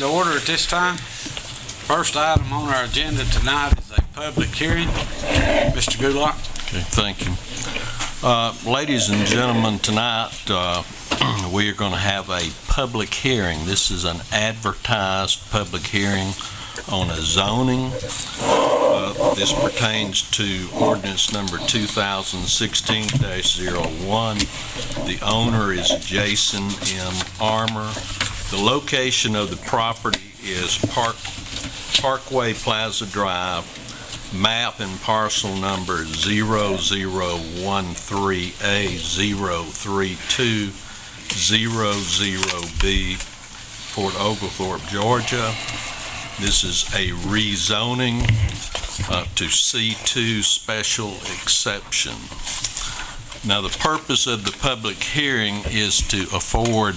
to order at this time. First item on our agenda tonight is a public hearing. Mr. Goodlock. Okay, thank you. Ladies and gentlemen, tonight we are going to have a public hearing. This is an advertised public hearing on a zoning. This pertains to ordinance number 2016-01. The owner is Jason M. Armour. The location of the property is Parkway Plaza Drive, map and parcel number 0013A03200B, Fort Oglethorpe, Georgia. This is a rezoning to C2 special exception. Now, the purpose of the public hearing is to afford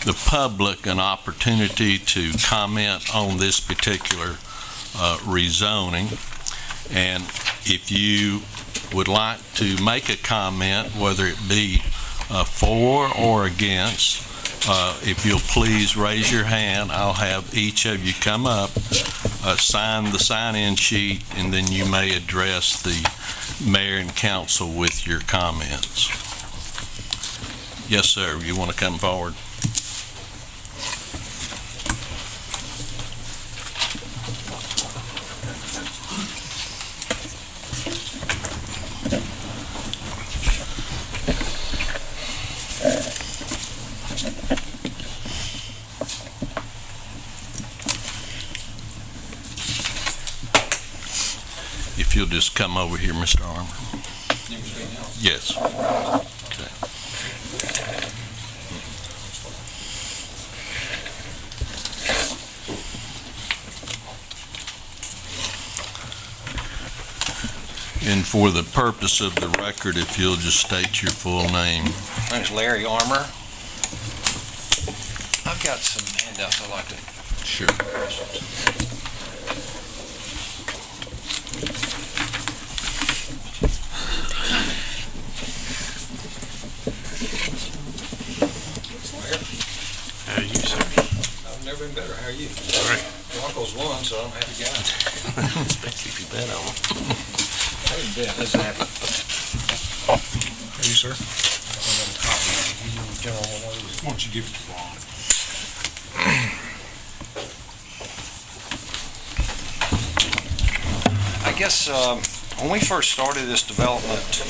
the public an opportunity to comment on this particular rezoning. And if you would like to make a comment, whether it be for or against, if you'll please raise your hand, I'll have each of you come up, sign the sign-in sheet, and then you may address the mayor and council with your comments. Yes, sir. You want to come forward? If you'll just come over here, Mr. Armour. Yes. Okay. And for the purpose of the record, if you'll just state your full name. My name is Larry Armour. I've got some handouts I'd like to. Sure. How are you, sir? I've never been better. How are you? All right. Broncos won, so I'm a happy guy. Especially if you bet on them. I didn't bet. That's happy. How are you, sir? Why don't you give it to Ron? I guess when we first started this development,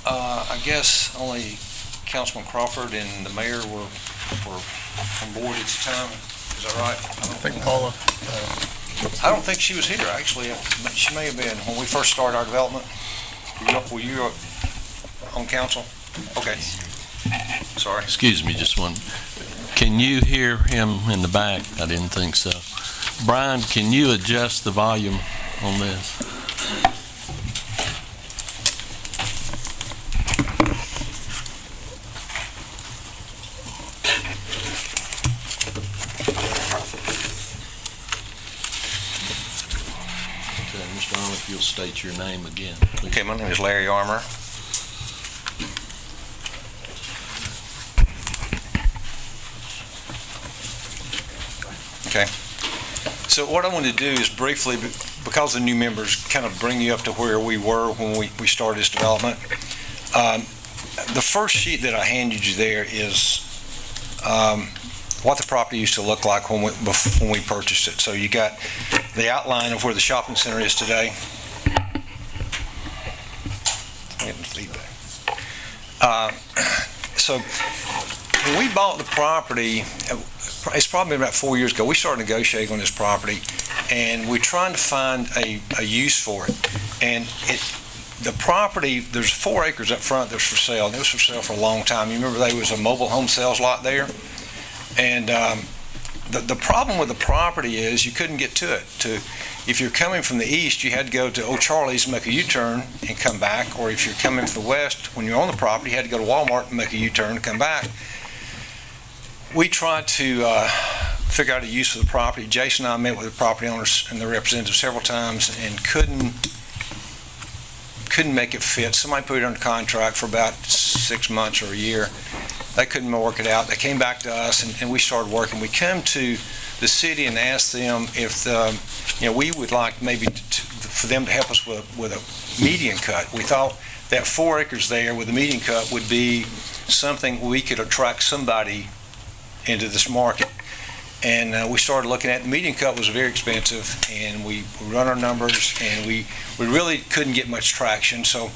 I guess only Councilman Crawford and the mayor were on board at the time. Is that right? I think Paula. I don't think she was here, actually. She may have been when we first started our development. Were you on council? Okay. Sorry. Excuse me, just one. Can you hear him in the back? I didn't think so. Brian, can you adjust the volume on this? Okay, Mr. Armour, if you'll state your name again, please. Okay, my name is Larry Armour. Okay. So what I want to do is briefly, because the new members, kind of bring you up to where we were when we started this development. The first sheet that I handed you there is what the property used to look like when we purchased it. So you got the outline of where the shopping center is today. I'm getting feedback. So when we bought the property, it's probably about 4 years ago, we started negotiating on this property, and we're trying to find a use for it. And the property, there's 4 acres up front that's for sale, and it was for sale for a long time. You remember there was a mobile home sales lot there? And the problem with the property is you couldn't get to it. If you're coming from the east, you had to go to O'Charlie's and make a U-turn and come back, or if you're coming from the west, when you're on the property, you had to go to Walmart and make a U-turn and come back. We tried to figure out a use for the property. Jason and I met with the property owners and their representatives several times and couldn't make it fit. Somebody put it under contract for about 6 months or a year, They couldn't work it out. They came back to us, and we started working. We come to the city and asked them if we would like maybe for them to help us with a median cut. We thought that 4 acres there with a median cut would be something we could attract somebody into this market. And we started looking at the median cut was very expensive, and we run our numbers, and we really couldn't get much traction. So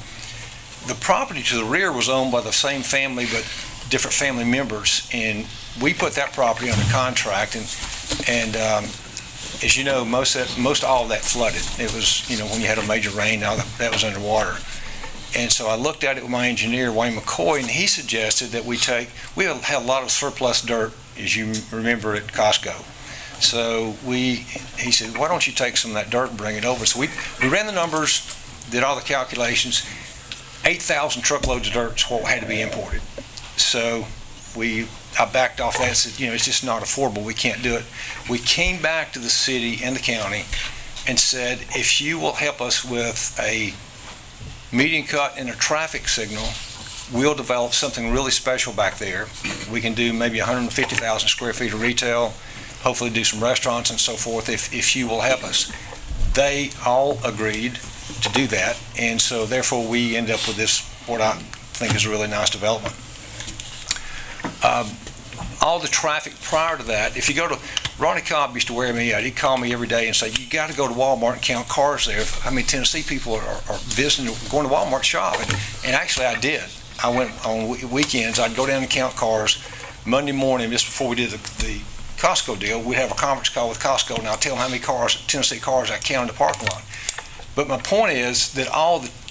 the property to the rear was owned by the same family, but different family members, and we put that property under contract, and as you know, most all of that flooded. It was, when you had a major rain, all that was underwater. And so I looked at it with my engineer, Wayne McCoy, and he suggested that we had a lot of surplus dirt, as you remember, at Costco. So he said, why don't you take some of that dirt and bring it over? So we ran the numbers, did all the calculations. 8,000 truckloads of dirt is what had to be imported. So I backed off that and said, it's just not affordable. We can't do it. We came back to the city and the county and said, if you will help us with a median cut and a traffic signal, we'll develop something really special back there. We can do maybe 150,000 square feet of retail, hopefully do some restaurants and so forth if you will help us. They all agreed to do that, and so therefore we end up with this, what I think is a really nice development. All the traffic prior to that, if you go to, Ronnie Cobb used to wear me out. He'd call me every day and say, you got to go to Walmart and count cars there. I mean, Tennessee people are visiting, going to Walmart shop, and actually I did. I went on weekends, I'd go down and count cars. Monday morning, just before we did the Costco deal, we'd have a conference call with Costco, and I'll tell them how many Tennessee cars I count in the parking lot. But my point is that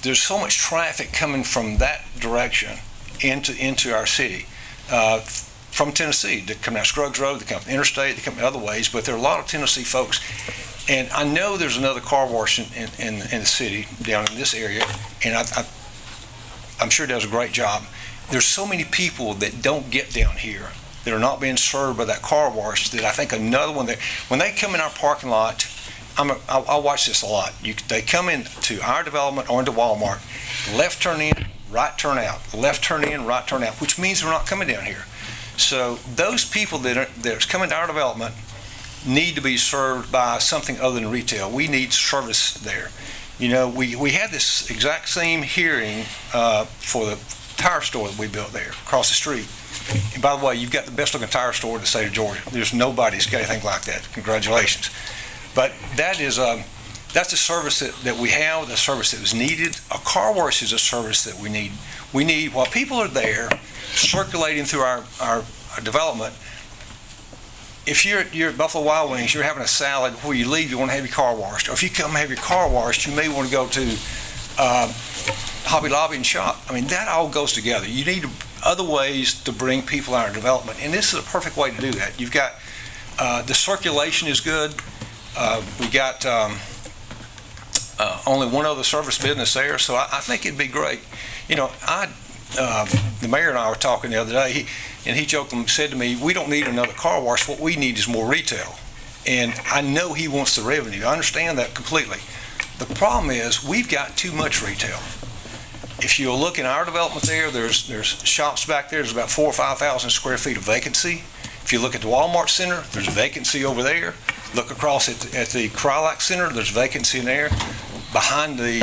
there's so much traffic coming from that direction into our city, from Tennessee. They come down Scruggs Road, they come from interstate, they come other ways, but there are a lot of Tennessee folks. And I know there's another car wash in the city down in this area, and I'm sure it does a great job. There's so many people that don't get down here that are not being served by that car wash that I think another one that, when they come in our parking lot, I'll watch this a lot. They come into our development or into Walmart, left turn in, right turn out, left turn in, right turn out, which means they're not coming down here. So those people that are coming to our development need to be served by something other than retail. We need service there. We had this exact same hearing for the tire store that we built there across the street. And by the way, you've got the best looking tire store in the state of Georgia. There's nobody that's got anything like that. Congratulations. But that's a service that we have, the service that was needed. A car wash is a service that we need. We need, while people are there circulating through our development, if you're at Buffalo Wild Wings, you're having a salad, before you leave, you want to have your car washed. Or if you come have your car washed, you may want to go to Hobby Lobby and shop. I mean, that all goes together. You need other ways to bring people out of development, and this is a perfect way to do that. You've got the circulation is good. We got only one other service business there, so I think it'd be great. The mayor and I were talking the other day, and he jokingly said to me, we don't need another car wash, what we need is more retail. And I know he wants the revenue. I understand that completely. The problem is we've got too much retail. If you look in our development there's shops back there, there's about 4,000 or 5,000 square feet of vacancy. If you look at the Walmart Center, there's vacancy over there. Look across at the Crylac Center, there's vacancy in there. Behind the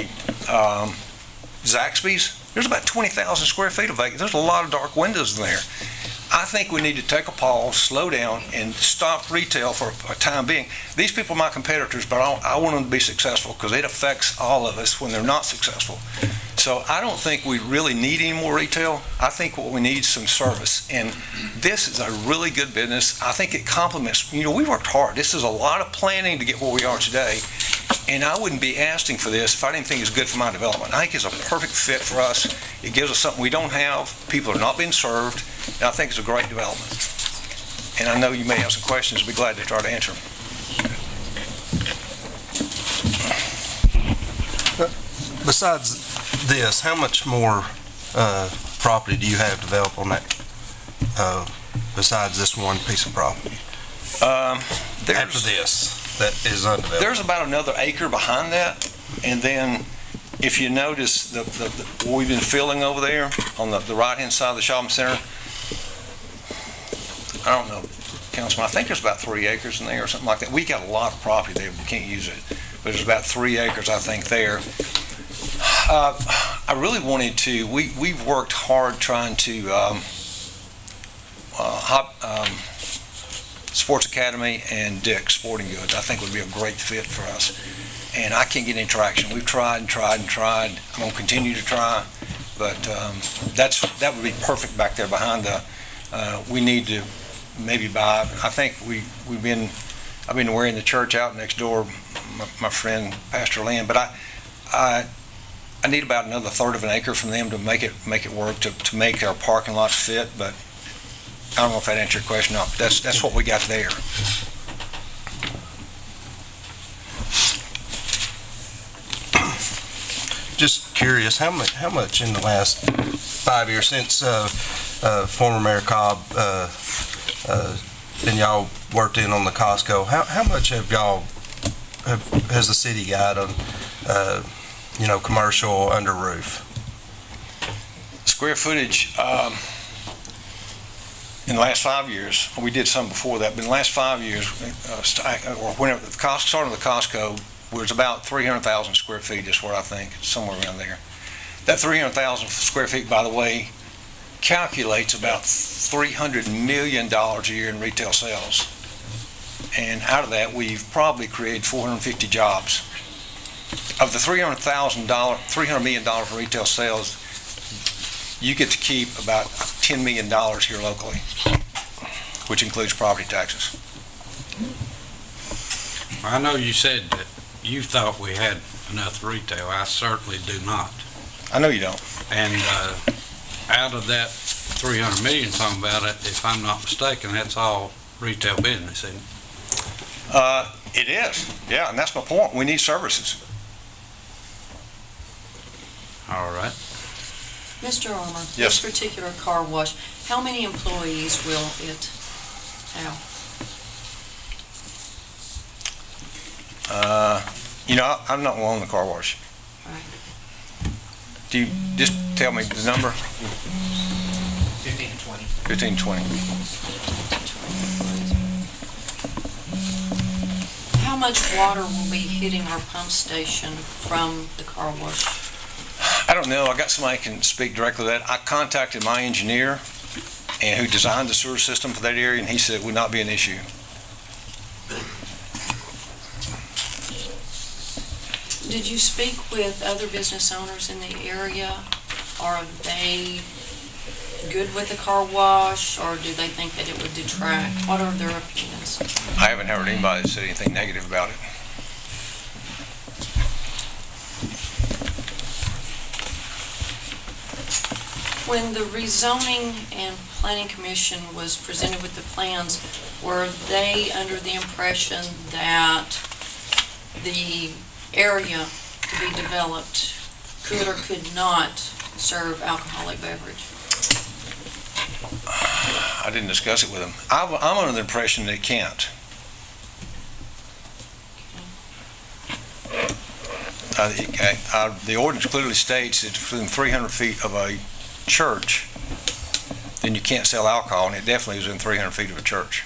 Zaxby's, there's about 20,000 square feet of vacancy. There's a lot of dark windows in there. I think we need to take a pause, slow down, and stop retail for a time being. These people are my competitors, but I want them to be successful because it affects all of us when they're not successful. So I don't think we really need any more retail. I think what we need is some service. And this is a really good business. I think it complements, we worked hard. This is a lot of planning to get where we are today. And I wouldn't be asking for this if I didn't think it's good for my development. I think it's a perfect fit for us. It gives us something we don't have. People are not being served. And I think it's a great development. And I know you may have some questions. I'll be glad to try to answer them. Besides this, how much more property do you have developed on that, besides this one piece of property? After this, that is undeveloped. There's about another acre behind that, and then if you notice what we've been filling over there on the right-hand side of the shopping center, I don't know, Councilman, I think there's about 3 acres in there or something like that. We got a lot of property there, we can't use it, but there's about 3 acres, I think, there. I really wanted to, we've worked hard trying to, Sports Academy and Dick's Sporting Goods, I think would be a great fit for us. And I can't get any traction. We've tried and tried and tried. I'm going to continue to try, but that would be perfect back there behind the, we need to maybe buy, I think I've been wearing the church out next door, my friend Pastor Lynn, but I need about another third of an acre from them to make it work, to make our parking lots fit, but I don't know if that answered your question. No, that's what we got there. Just curious, how much in the last 5 years since former Mayor Cobb and y'all worked in on the Costco, how much has the city got on commercial under roof? Square footage, in the last 5 years, we did some before that, but in the last 5 years, or whenever the starting of the Costco, was about 300,000 square feet is what I think, somewhere around there. That 300,000 square feet, by the way, calculates about $300 million a year in retail sales. And out of that, we've probably created 450 jobs. Of the $300 million in retail sales, you get to keep about $10 million here locally, which includes property taxes. I know you said that you thought we had enough retail. I certainly do not. I know you don't. And out of that 300 million talking about it, if I'm not mistaken, that's all retail business, isn't it? It is, yeah, and that's my point. We need services. All right. Mr. Armour, Yes. this particular car wash, how many employees will it have? I'm not alone in the car wash. Right. Do you just tell me the number? 15 to 20. 15, 20. How much water will be hitting our pump station from the car wash? I don't know. I got somebody who can speak directly to that. I contacted my engineer and who designed the sewer system for that area, and he said it would not be an issue. Did you speak with other business owners in the area? Are they good with the car wash, or do they think that it would detract? What are their opinions? I haven't heard anybody say anything negative about it. When the rezoning and planning commission was presented with the plans, were they under the impression that the area to be developed could or could not serve alcoholic beverage? I didn't discuss it with them. I'm under the impression that it can't. The ordinance clearly states that within 300 feet of a church, then you can't sell alcohol, and it definitely is within 300 feet of a church.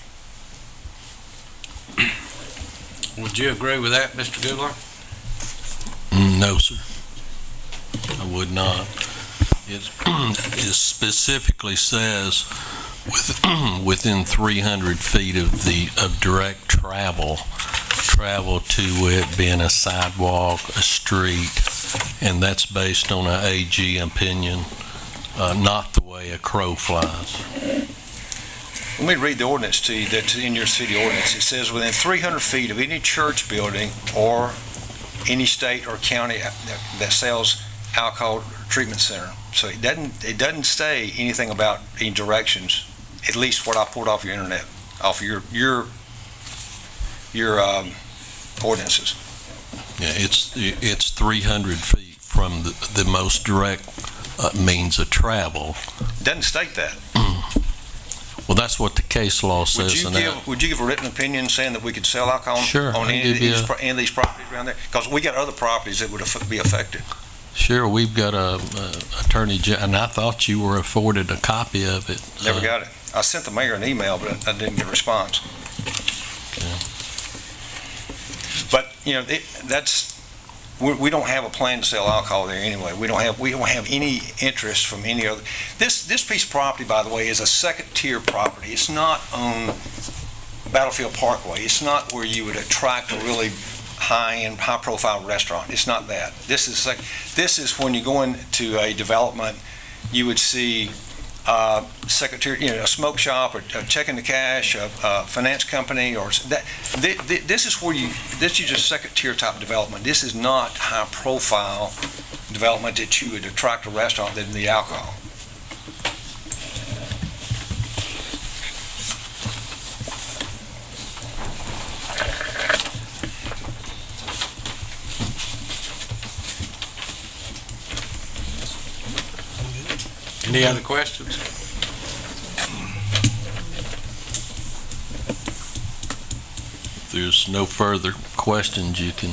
Would you agree with that, Mr. Goodlar? No, sir. I would not. It specifically says within 300 feet of direct travel to it being a sidewalk, a street, and that's based on an AG opinion, not the way a crow flies. Let me read the ordinance to you that's in your city ordinance. It says within 300 feet of any church building or any state or county that sells alcohol treatment center. So it doesn't say anything about any directions, at least what I pulled off your internet, off your ordinances. Yeah, it's 300 feet from the most direct means of travel. It doesn't state that. Well, that's what the case law says. Would you give a written opinion saying that we could sell alcohol Sure, on I'll any of give these properties around there? Because we got other properties that would be affected. Sure, we've got a attorney, and I thought you were afforded a copy of it. Never got it. I sent the mayor an email, but I didn't get a response. But, we don't have a plan to sell alcohol there anyway. We don't have any interest from any other. This piece of property, by the way, is a second-tier property. It's not on Battlefield Parkway. It's not where you would attract a really high-end, high-profile restaurant. It's not that. This is when you go into a development, you would see secretary, a smoke shop, or a check into cash, a finance company, or that. This is just second-tier type development. This is not high-profile development that you would attract a restaurant than the alcohol. Any other questions? If there's no further questions, you can,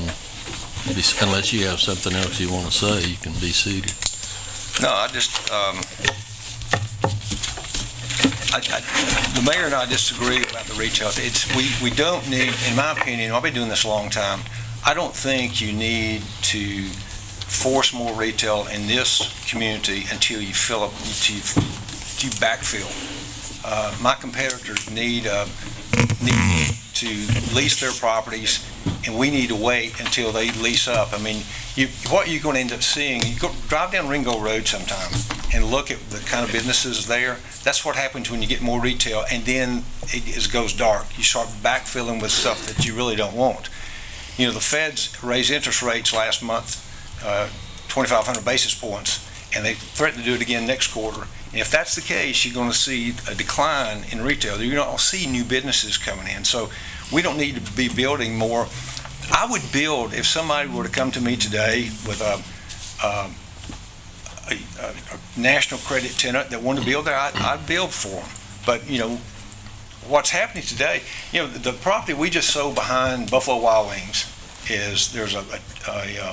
unless you have something else you want to say, you can be seated. No, I just, the mayor and I disagree about the retail. We don't need, in my opinion, I've been doing this a long time, I don't think you need to force more retail in this community until you fill up, until you backfill. My competitors need to lease their properties, and we need to wait until they lease up. I mean, what you're going to end up seeing, you drive down Ringo Road sometime and look at the kind of businesses there. That's what happens when you get more retail, and then it goes dark. You start backfilling with stuff that you really don't want. The Feds raised interest rates last month, 2,500 basis points, and they threaten to do it again next quarter. And if that's the case, you're going to see a decline in retail. You're not going to see new businesses coming in. So we don't need to be building more. I would build, if somebody were to come to me today with a national credit tenant that wanted to build there, I'd build for them. But, what's happening today, the property we just sold behind Buffalo Wild Wings, there's a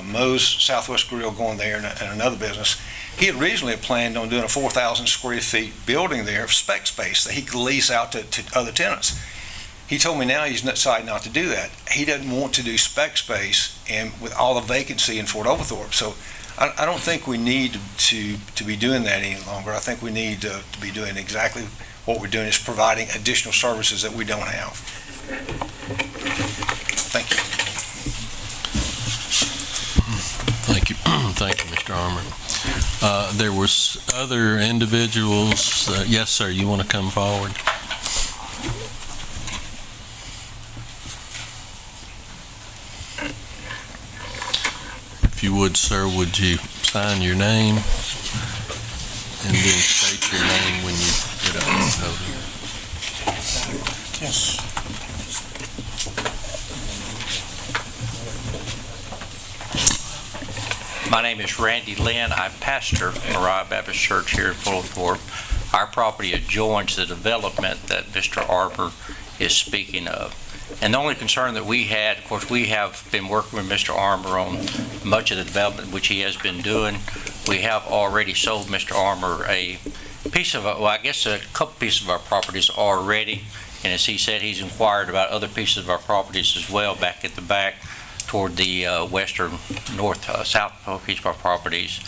Moe's Southwest Grill going there and another business. He had originally planned on doing a 4,000 square feet building there, spec space, that he could lease out to other tenants. He told me now he's decided not to do that. He doesn't want to do spec space and with all the vacancy in Fort Oglethorpe. So I don't think we need to be doing that any longer. I think we need to be doing exactly what we're doing, is providing additional services that we don't have. Thank you. Thank you. Thank you, Mr. Armour. There was other individuals. Yes, sir, you want to come forward? If you would, sir, would you sign your name and then state your name when you get up and podium? Yes. My name is Randy Lynn. I pastor Moriah Baptist Church here in Oglethorpe. Our property adjoins the development that Mr. Armour is speaking of. And the only concern that we had, of course, we have been working with Mr. Armour on much of the development which he has been doing. We have already sold Mr. Armour a piece of, well, I guess a couple pieces of our properties already. And as he said, he's inquired about other pieces of our properties as well back at the back toward the western south piece of our properties.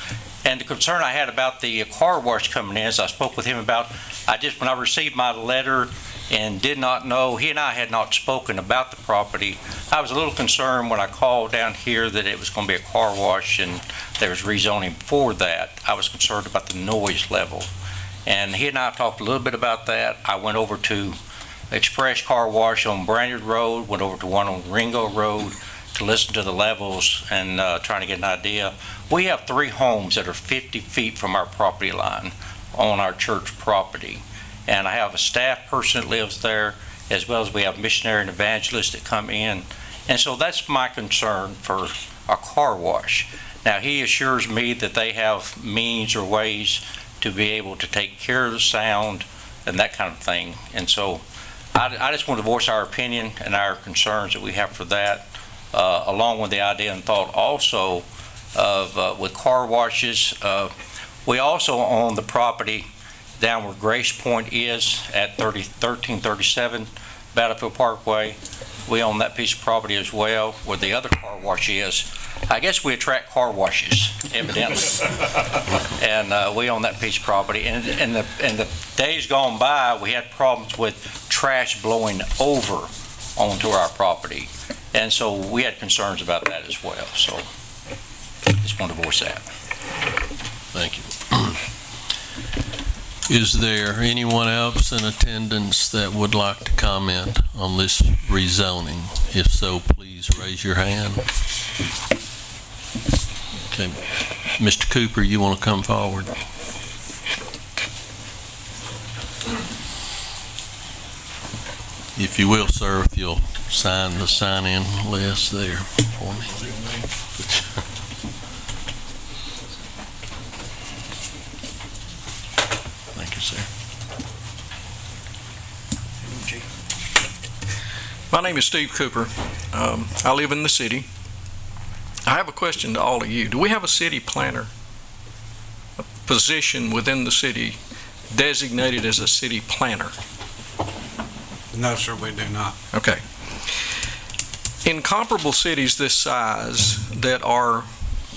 And the concern I had about the car wash coming in, as I spoke with him about, when I received my letter and did not know, he and I had not spoken about the property, I was a little concerned when I called down here that it was going to be a car wash and there was rezoning for that. I was concerned about the noise level. And he and I talked a little bit about that. I went over to Express Car Wash on Branyard Road, went over to one on Ringo Road to listen to the levels and trying to get an idea. We have 3 homes that are 50 feet from our property line on our church property. And I have a staff person that lives there, as well as we have missionary and evangelists that come in. And so that's my concern for a car wash. Now, he assures me that they have means or ways to be able to take care of the sound and that kind of thing. And so I just want to voice our opinion and our concerns that we have for that, along with the idea and thought also of with car washes. We also own the property down where Grace Point is at 1337 Battlefield Parkway. We own that piece of property as well, where the other car wash is. I guess we attract car washes, evidently. And we own that piece of property. And in the days gone by, we had problems with trash blowing over onto our property. And so we had concerns about that as well. So just want to voice that. Thank you. Is there anyone else in attendance that would like to comment on this rezoning? If so, please raise your hand. Okay. Mr. Cooper, you want to come forward? If you will, sir, if you'll sign the sign-in list there for me. Thank you, sir. My name is Steve Cooper. I live in the city. I have a question to all of you. Do we have a city planner, a position within the city designated as a city planner? No, sir, we do not. Okay. In comparable cities this size that are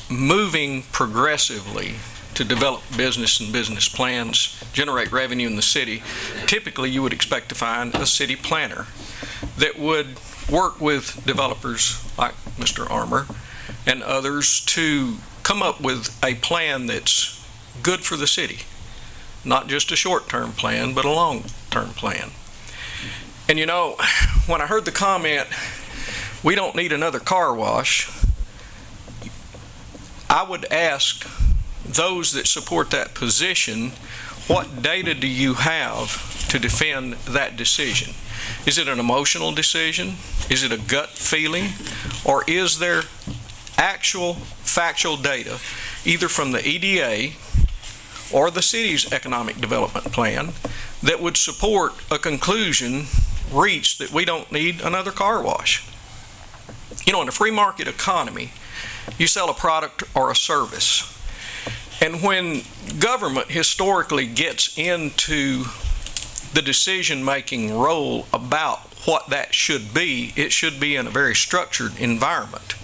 moving progressively to develop business and business plans, generate revenue in the city, typically you would expect to find a city planner that would work with developers like Mr. Armour and others to come up with a plan that's good for the city. Not just a short-term plan, but a long-term plan. And you know, when I heard the comment, we don't need another car wash, I would ask those that support that position, what data do you have to defend that decision? Is it an emotional decision? Is it a gut feeling? Or is there actual factual data, either from the EDA or the city's economic development plan, that would support a conclusion reached that we don't need another car wash? You know, in a free market economy, you sell a product or a service. And when government historically gets into the decision-making role about what that should be, it should be in a very structured environment,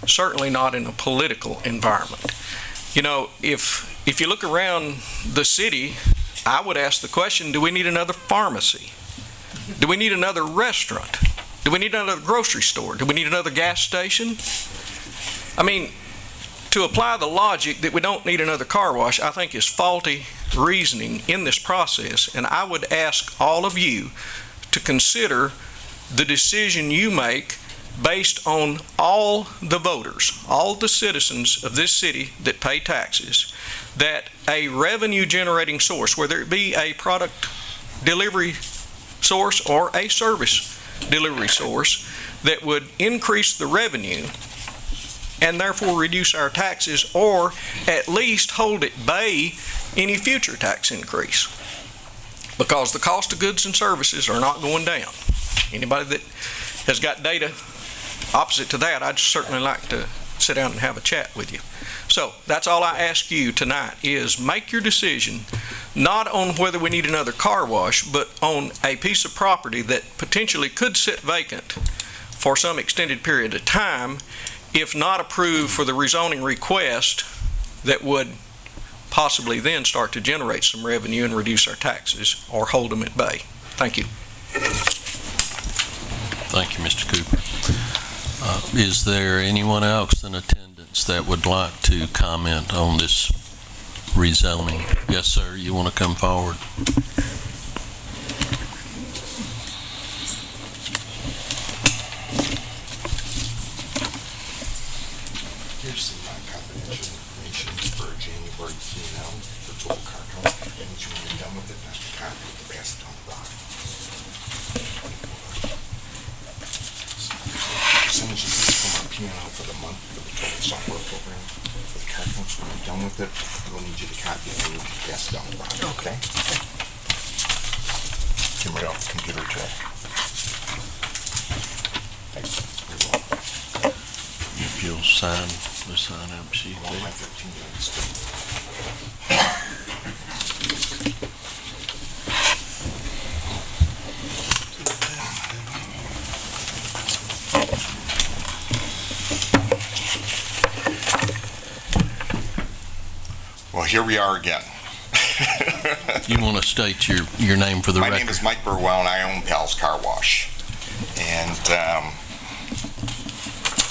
certainly not in a political environment. You know, if you look around the city, I would ask the question, do we need another pharmacy? Do we need another restaurant? Do we need another grocery store? Do we need another gas station? I mean, to apply the logic that we don't need another car wash, I think is faulty reasoning in this process. And I would ask all of you to consider the decision you make based on all the voters, all the citizens of this city that pay taxes, that a revenue generating source, whether it be a product delivery source or a service delivery source, that would increase the revenue and therefore reduce our taxes, or at least hold at bay any future tax increase. Because the cost of goods and services are not going down. Anybody that has got data opposite to that, I'd certainly like to sit down and have a chat with you. So that's all I ask you tonight, is make your decision not on whether we need another car wash, but on a piece of property that potentially could sit vacant for some extended period of time, if not approved for the rezoning request that would possibly then start to generate some revenue and reduce our taxes or hold them at bay. Thank you. Thank you, Mr. Cooper. Is there anyone else in attendance that would like to comment on this rezoning? Yes, sir, you want to come forward? Here's some confidential information for January keynote for Joel Carco. And when you're done with it, that's the copy to pass it on the block. Percentages from our P&L for the month for the total software program for the Carco. When you're done with it, we'll need you to copy it and we'll pass it on the block. Okay? Get right off the computer tray. Thanks. You're welcome. If you'll sign the sign-up sheet One of there. my 13 minutes. here we are again. You want to state your name for the My record? name is Mike Burwell, and I own Pal's Car Wash. And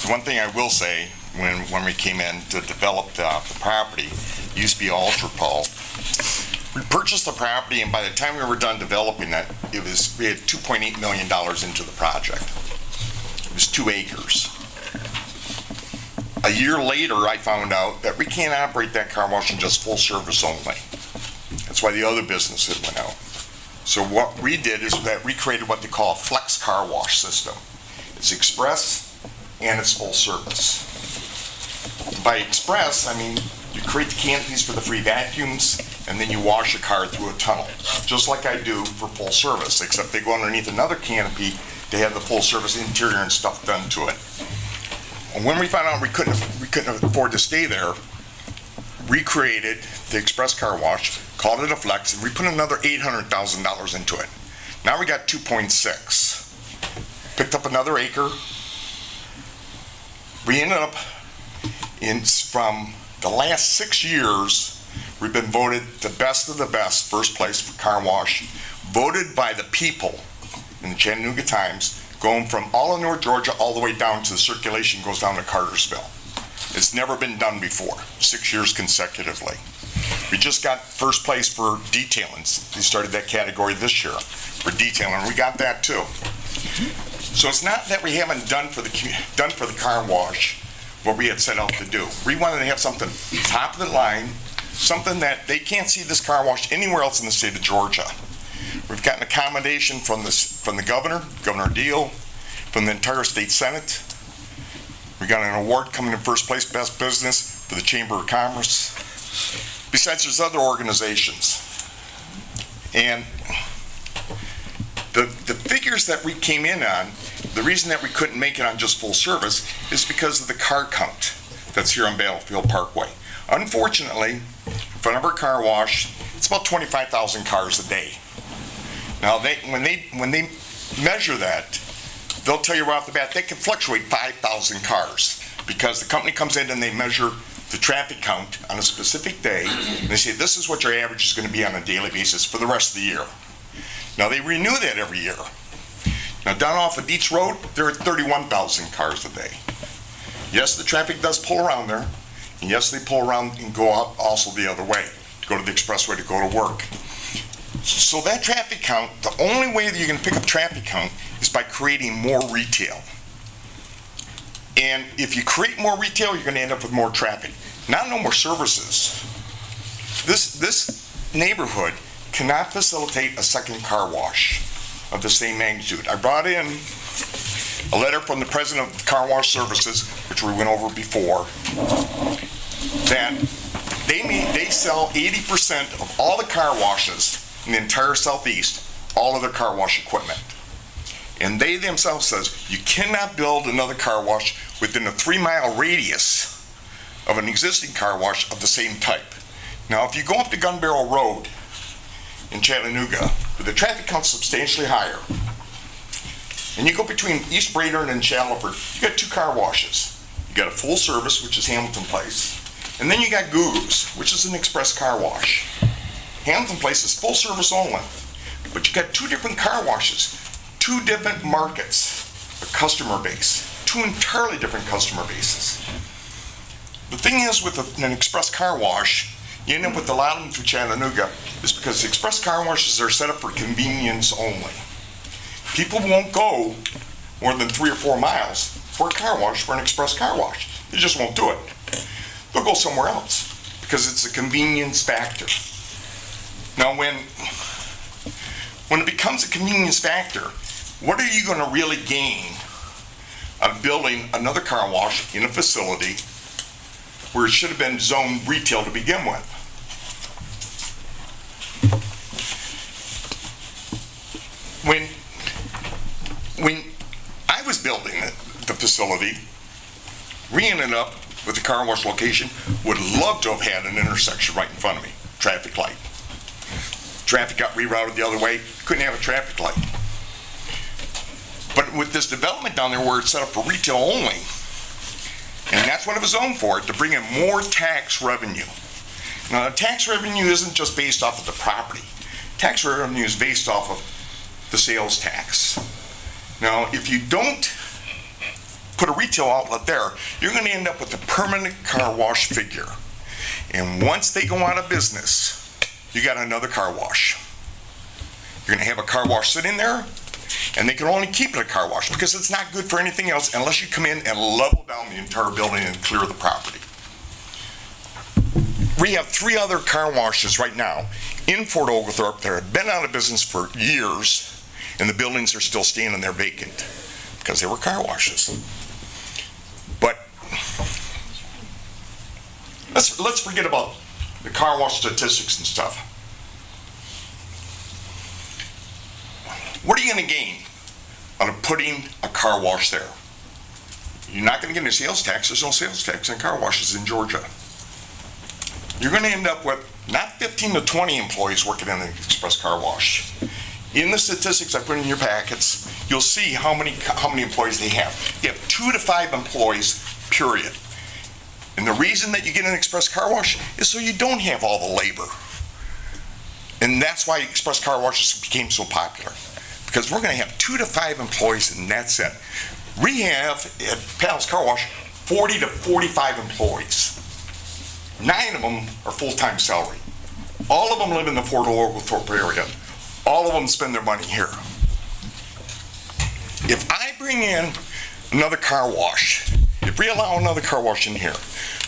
one thing I will say, when we came in to develop the property, it used to be Oglethorpe. We purchased the property, and by the time we were done developing it, we had $2.8 million into the project. It was 2 acres. A year later, I found out that we can't operate that car wash in just full service only. That's why the other business had went out. So what we did is that we created what they call a flex car wash system. It's express and it's full service. By express, I mean you create the canopies for the free vacuums, and then you wash a car through a tunnel, just like I do for full service, except they go underneath another canopy to have the full service interior and stuff done to it. And when we found out we couldn't afford to stay there, we created the express car wash, called it a flex, and we put another $800,000 into it. Now we got 2.6. Picked up another acre. We ended up from the last 6 years, we've been voted the best of the best, first place for car wash, voted by the people in the Chattanooga Times, going from all of North Georgia all the way down to the circulation goes down to Cartersville. It's never been done before, 6 years consecutively. We just got first place for detailing. We started that category this year for detailing. We got that too. So it's not that we haven't done for the car wash what we had set out to do. We wanted to have something top of the line, something that they can't see this car wash anywhere else in the state of Georgia. We've gotten accommodation from the governor, Governor Deal, from the entire state senate. We got an award coming in first place, best business, for the Chamber of Commerce. Besides, there's other organizations. And the figures that we came in on, the reason that we couldn't make it on just full service is because of the car count that's here on Battlefield Parkway. Unfortunately, in front of our car wash, it's about 25,000 cars a day. Now, when they measure that, they'll tell you right off the bat, they can fluctuate 5,000 cars because the company comes in and they measure the traffic count on a specific day, and they say, this is what your average is going to be on a daily basis for the rest of the year. Now, they renew that every year. Now, down off of Dietz Road, there are 31,000 cars a day. Yes, the traffic does pull around there, and yes, they pull around and go out also the other way, to go to the expressway to go to work. So that traffic count, the only way that you can pick up traffic count is by creating more retail. And if you create more retail, you're going to end up with more traffic. Not no more services. This neighborhood cannot facilitate a second car wash of the same magnitude. I brought in a letter from the president of Car Wash Services, which we went over before, that they sell 80% of all the car washes in the entire Southeast, all of their car wash equipment. And they themselves says, you cannot build another car wash within a 3-mile radius of an existing car wash of the same type. Now, if you go up to Gun Barrel Road in Chattanooga, where the traffic count's substantially higher, and you go between East Brainerd and Shallowford, you got 2 car washes. You got a full service, which is Hamilton Place, and then you got Gugu's, which is an express car wash. Hamilton Place is full service only, but you got 2 different car washes, 2 different markets, a customer base, 2 entirely different customer bases. The thing is with an express car wash, you end up with a lot of them through Chattanooga, is because the express car washes are set up for convenience only. People won't go more than 3 or 4 miles for a car wash, for an express car wash. They just won't do it. They'll go somewhere else because it's a convenience factor. Now, when it becomes a convenience factor, what are you going to really gain out of building another car wash in a facility where it should have been zoned retail to begin with? When I was building the facility, we ended up with the car wash location, would love to have had an intersection right in front of me, traffic light. Traffic got rerouted the other way, couldn't have a traffic light. But with this development down there where it's set up for retail only, and that's what it was zoned for, to bring in more tax revenue. Now, the tax revenue isn't just based off of the property. Tax revenue is based off of the sales tax. Now, if you don't put a retail outlet there, you're going to end up with a permanent car wash figure. And once they go out of business, you got another car wash. You're going to have a car wash sitting there, and they can only keep it a car wash because it's not good for anything else unless you come in and level down the entire building and clear the property. We have 3 other car washes right now in Fort Oglethorpe that have been out of business for years, and the buildings are still standing there vacant because they were car washes. But let's forget about the car wash statistics and stuff. What are you going to gain out of putting a car wash there? You're not going to get any sales tax. There's no sales tax on car washes in Georgia. You're going to end up with not 15 to 20 employees working in an express car wash. In the statistics I put in your packets, you'll see how many employees they have. You have 2 to 5 employees, period. And the reason that you get an express car wash is so you don't have all the labor. And that's why express car washes became so popular. Because we're going to have 2 to 5 employees, and that's it. We have at Paddles Car Wash 40 to 45 employees. 9 of them are full-time salary. All of them live in the Fort Oglethorpe area. All of them spend their money here. If I bring in another car wash, if we allow another car wash in here,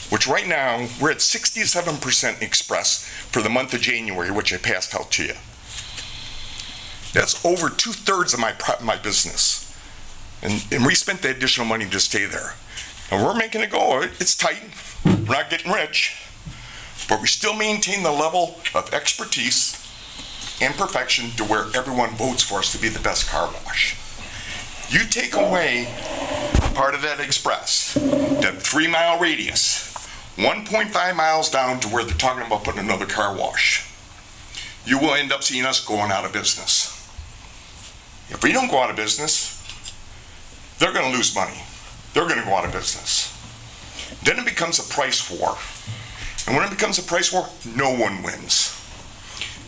which right now we're at 67% express for the month of January, which I passed out to you. That's over 2/3 of my business. And we spent the additional money to stay there. And we're making it go. It's tight. We're not getting rich. But we still maintain the level of expertise and perfection to where everyone votes for us to be the best car wash. You take away part of that express, that 3-mile radius, 1.5 miles down to where they're talking about putting another car wash, you will end up seeing us going out of business. If we don't go out of business, they're going to lose money. They're going to go out of business. Then it becomes a price war. And when it becomes a price war, no one wins.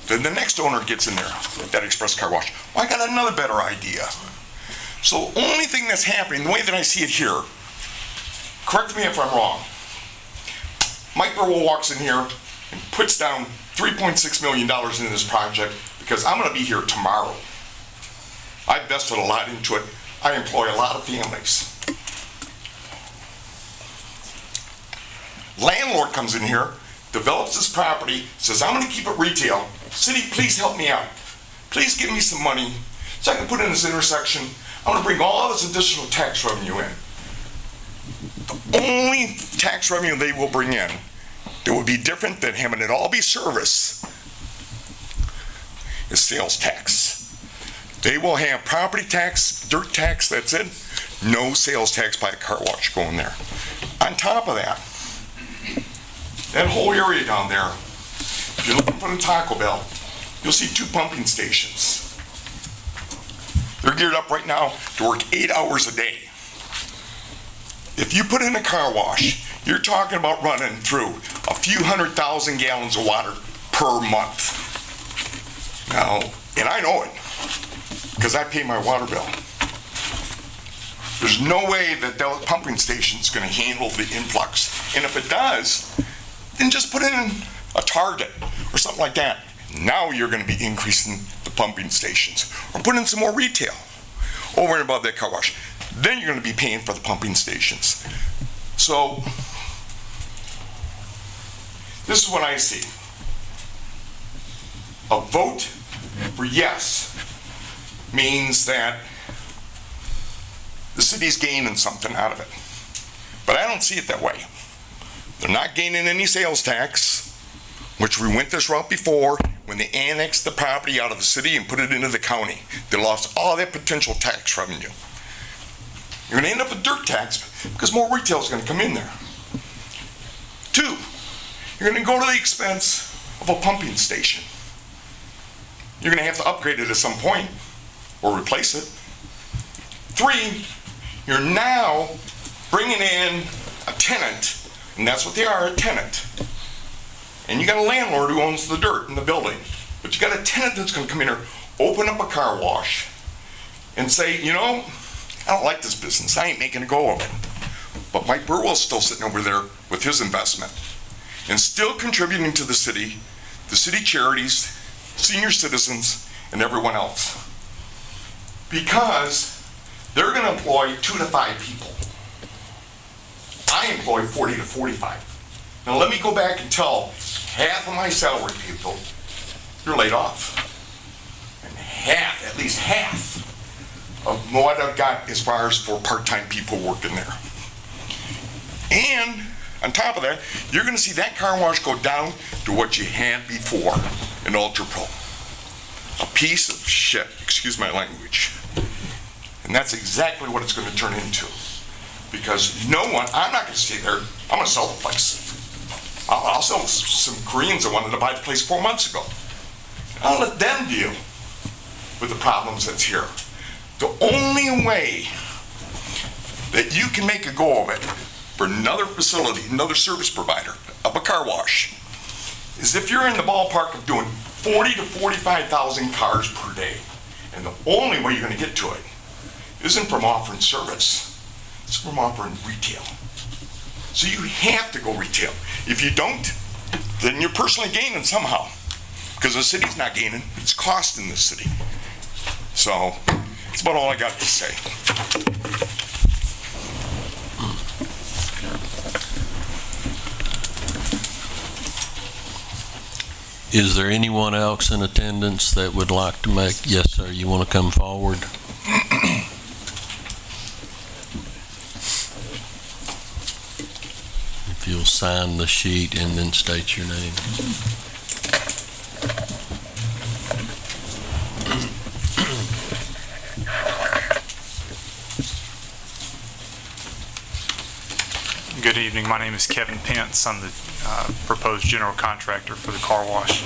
Then the next owner gets in there, that express car wash. Well, I got another better idea. So the only thing that's happening, the way that I see it here, correct me if I'm wrong, Mike Burwell walks in here and puts down $3.6 million into this project because I'm going to be here tomorrow. I invested a lot into it. I employ a lot of families. Landlord comes in here, develops this property, says, I'm going to keep it retail. City, please help me out. Please give me some money so I can put in this intersection. I'm going to bring all this additional tax revenue in. The only tax revenue they will bring in that would be different than having it all be service is sales tax. They will have property tax, dirt tax, that's it. No sales tax by a car wash going there. On top of that, that whole area down there, if you're looking for the Taco Bell, you'll see 2 pumping stations. They're geared up right now to work 8 hours a day. If you put in a car wash, you're talking about running through a few 100,000 gallons of water per month. Now, and I know it, because I pay my water bill. There's no way that that pumping station's going to handle the influx. And if it does, then just put in a Target or something like that. Now you're going to be increasing the pumping stations. Or put in some more retail over and above that car wash. Then you're going to be paying for the pumping stations. So, this is what I see. A vote for yes means that the city's gaining something out of it. But I don't see it that way. They're not gaining any sales tax, which we went this route before when they annexed the property out of the city and put it into the county. They lost all that potential tax revenue. You're going to end up with dirt tax because more retail is going to come in there. 2, you're going to go to the expense of a pumping station. You're going to have to upgrade it at some point or replace it. 3, you're now bringing in a tenant, and that's what they are, a tenant. and you got a landlord who owns the dirt in the building, but you got a tenant that's gonna come in here, open up a car wash, and say, you know, I don't like this business, I ain't making a go of it. But Mike Burwell's still sitting over there with his investment, and still contributing to the city charities, senior citizens, and everyone else. Because they're gonna employ 2 to 5 people. I employ 40 to 45. Now let me go back and tell half of my salaried people, you're laid off. And half, at least half, of what I've got as far as for part-time people working there. And on top of that, you're gonna see that car wash go down to what you had before in Ultra Pro. A piece of shit, excuse my language. And that's exactly what it's gonna turn into. Because no one, I'm not gonna stay there, I'm gonna sell the place. I'll sell some Koreans that wanted to buy the place 4 months ago. I'll let them deal with the problems that's here. The only way that you can make a go of it for another facility, another service provider of a car wash, is if you're in the ballpark of doing 40 to 45,000 cars per day. And the only way you're gonna get to it isn't from offering service, it's from offering retail. So you have to go retail. If you don't, then you're personally gaining somehow. Because the city's not gaining, it's costing the city. So, that's about all I got to say. Is there anyone else in attendance that would like to make, yes, sir, you want to come forward? If you'll sign the sheet and then state your name. Good evening. My name is Kevin Pence. I'm the proposed general contractor for the car wash.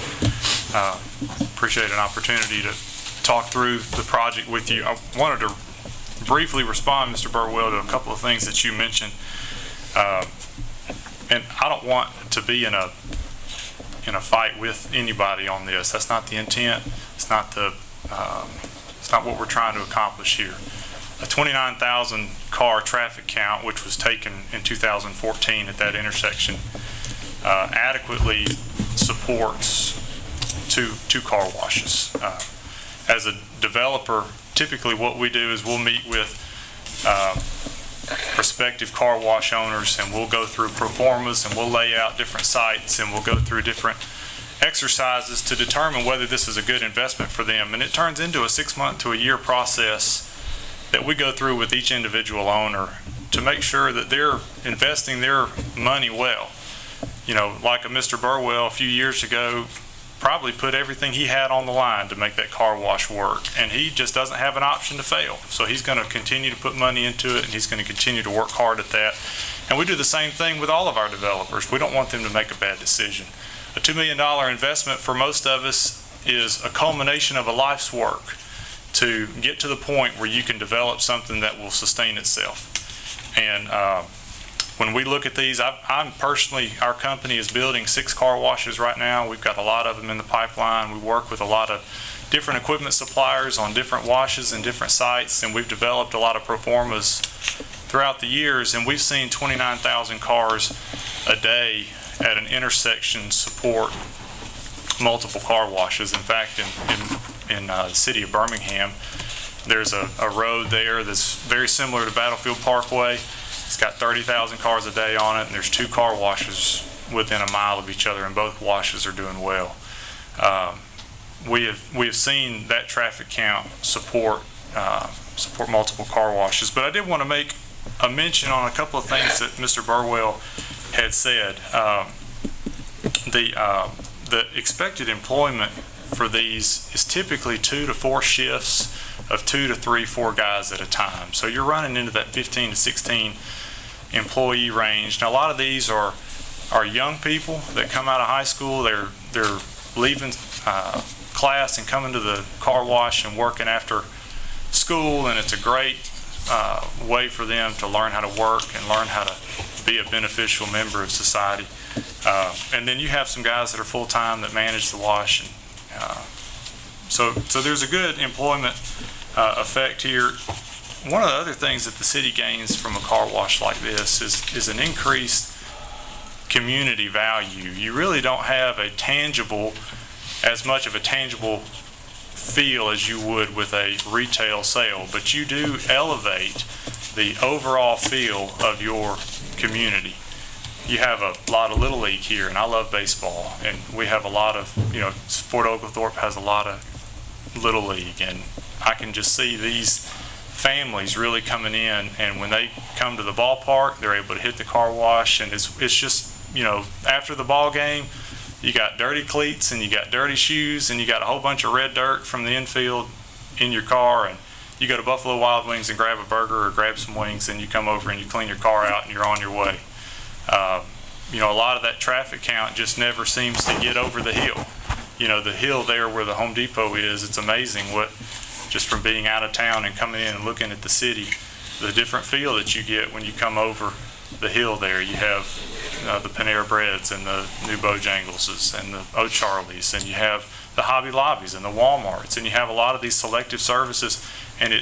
Appreciate an opportunity to talk through the project with you. I wanted to briefly respond, Mr. Burwell, to a couple of things that you mentioned. And I don't want to be in a fight with anybody on this. That's not the intent. It's not what we're trying to accomplish here. A 29,000 car traffic count, which was taken in 2014 at that intersection, adequately supports two car washes. As a developer, typically what we do is we'll meet with prospective car wash owners, and we'll go through pro formas, and we'll lay out different sites, and we'll go through different exercises to determine whether this is a good investment for them. And it turns into a 6 month to a year process that we go through with each individual owner to make sure that they're investing their money well. You know, like a Mr. Burwell a few years ago probably put everything he had on the line to make that car wash work, and he just doesn't have an option to fail. So he's going to continue to put money into it, and he's going to continue to work hard at that. And we do the same thing with all of our developers. We don't want them to make a bad decision. A $2 million investment for most of us is a culmination of a life's work to get to the point where you can develop something that will sustain itself. And when we look at these, I'm personally, our company is building 6 car washes right now. We've got a lot of them in the pipeline. We work with a lot of different equipment suppliers on different washes and different sites, and we've developed a lot of pro formas throughout the years, and we've seen 29,000 cars a day at an intersection support multiple car washes. In fact, in the city of Birmingham, there's a road there that's very similar to Battlefield Parkway. It's got 30,000 cars a day on it, and there's 2 car washes within a mile of each other, and both washes are doing well. We have seen that traffic count support multiple car washes. But I did want to make a mention on a couple of things that Mr. Burwell had said. The expected employment for these is typically 2 to 4 shifts of 2 to 3, 4 guys at a time. So you're running into that 15 to 16 employee range. Now a lot of these are young people that come out of high school. They're leaving class and coming to the car wash and working after school, and it's a great way for them to learn how to work and learn how to be a beneficial member of society. And then you have some guys that are full-time that manage the wash. And so there's a good employment effect here. One of the other things that the city gains from a car wash like this is an increased community value. You really don't have as much of a tangible feel as you would with a retail sale, but you do elevate the overall feel of your community. You have a lot of Little League here, and I love baseball, and we have a lot of, Fort Oglethorpe has a lot of Little League, and I can just see these families really coming in, and when they come to the ballpark, they're able to hit the car wash, and it's just, after the ball game, you got dirty cleats, and you got dirty shoes, and you got a whole bunch of red dirt from the infield in your car, and you go to Buffalo Wild Wings and grab a burger or grab some wings, and you come over and you clean your car out, and you're on your way. A lot of that traffic count just never seems to get over the hill. The hill there where the Home Depot is, it's amazing what, just from being out of town and coming in and looking at the city, the different feel that you get when you come over the hill there. You have the Panera Breads and the new Bojangles and the O'Charlie's, and you have the Hobby Lobbies and the Walmarts, and you have a lot of these selective services, and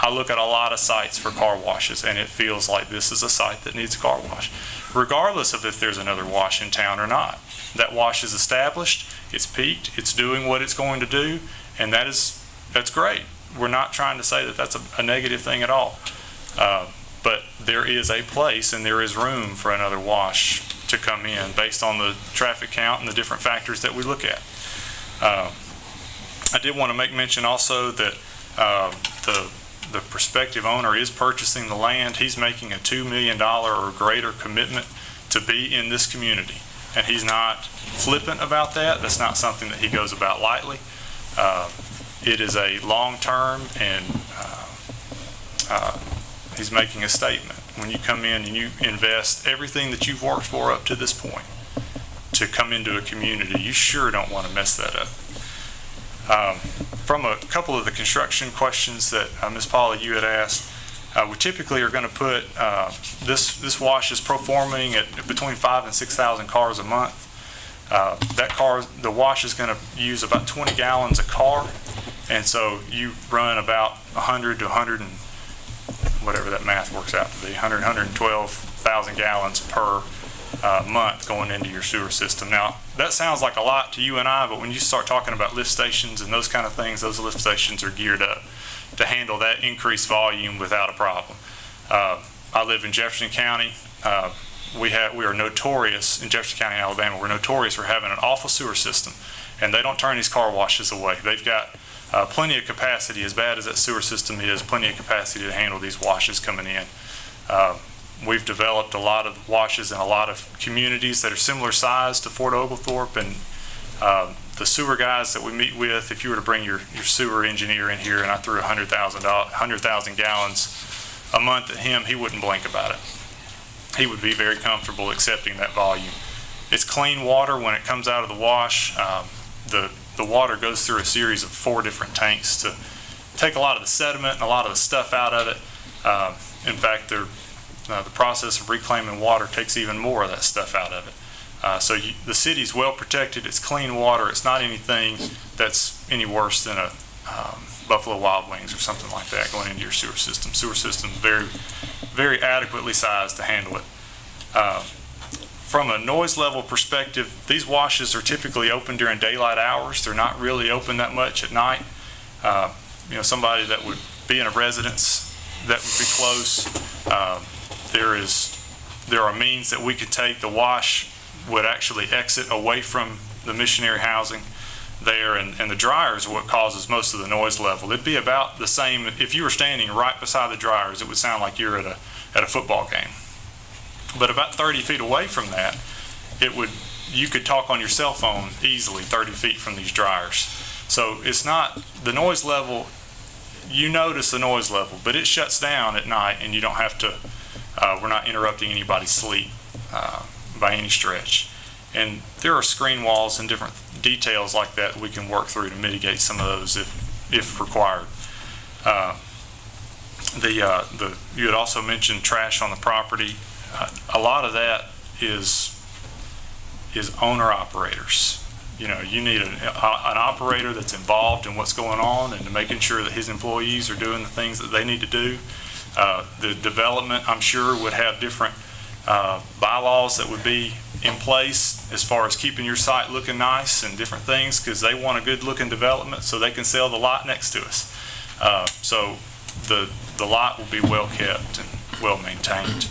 I look at a lot of sites for car washes, and it feels like this is a site that needs a car wash, regardless of if there's another wash in town or not. That wash is established, it's peaked, it's doing what it's going to do, and that's great. We're not trying to say that that's a negative thing at all. But there is a place and there is room for another wash to come in based on the traffic count and the different factors that we look at. I did want to make mention also that the prospective owner is purchasing the land. He's making a $2 million or greater commitment to be in this community. And he's not flippant about that. That's not something that he goes about lightly. It is a long-term, and he's making a statement. When you come in and you invest everything that you've worked for up to this point to come into a community, you sure don't want to mess that up. From a couple of the construction questions that Ms. Paula, you had asked, we typically are going to put, this wash is performing at between 5,000 and 6,000 cars a month. The wash is going to use about 20 gallons a car, and so you run about 100 to 100 and whatever that math works out to be, 112,000 gallons per month going into your sewer system. Now, that sounds like a lot to you and I, but when you start talking about lift stations and those kind of things, those lift stations are geared up to handle that increased volume without a problem. I live in Jefferson County. We are notorious in Jefferson County, Alabama. We're notorious for having an awful sewer system, and they don't turn these car washes away. They've got plenty of capacity. As bad as that sewer system is, plenty of capacity to handle these washes coming in. We've developed a lot of washes in a lot of communities that are similar size to Fort Oglethorpe, and the sewer guys that we meet with, if you were to bring your sewer engineer in here and I threw 100,000 gallons a month at him, he wouldn't blink about it. He would be very comfortable accepting that volume. It's clean water when it comes out of the wash. The water goes through a series of 4 different tanks to take a lot of the sediment and a lot of the stuff out of it. In fact, the process of reclaiming water takes even more of that stuff out of it. So the city's well protected. It's clean water. It's not anything that's any worse than a Buffalo Wild Wings or something like that going into your sewer system. Sewer system's very, very adequately sized to handle it. From a noise level perspective, these washes are typically open during daylight hours. They're not really open that much at night. Somebody that would be in a residence that would be close, there are means that we could take. The wash would actually exit away from the missionary housing there, and the dryers are what causes most of the noise level. It'd be about the same if you were standing right beside the dryers. It would sound like you're at a football game. But about 30 feet away from that, you could talk on your cell phone easily 30 feet from these dryers. So it's not the noise level. You notice the noise level, but it shuts down at night, and you don't have to. We're not interrupting anybody's sleep by any stretch. And there are screen walls and different details like that we can work through to mitigate some of those if required. You had also mentioned trash on the property. A lot of that is is owner-operators. You need an operator that's involved in what's going on and making sure that his employees are doing the things that they need to do. The development, I'm sure, would have different bylaws that would be in place as far as keeping your site looking nice and different things, because they want a good-looking development so they can sell the lot next to us. So the lot will be well-kept and well-maintained.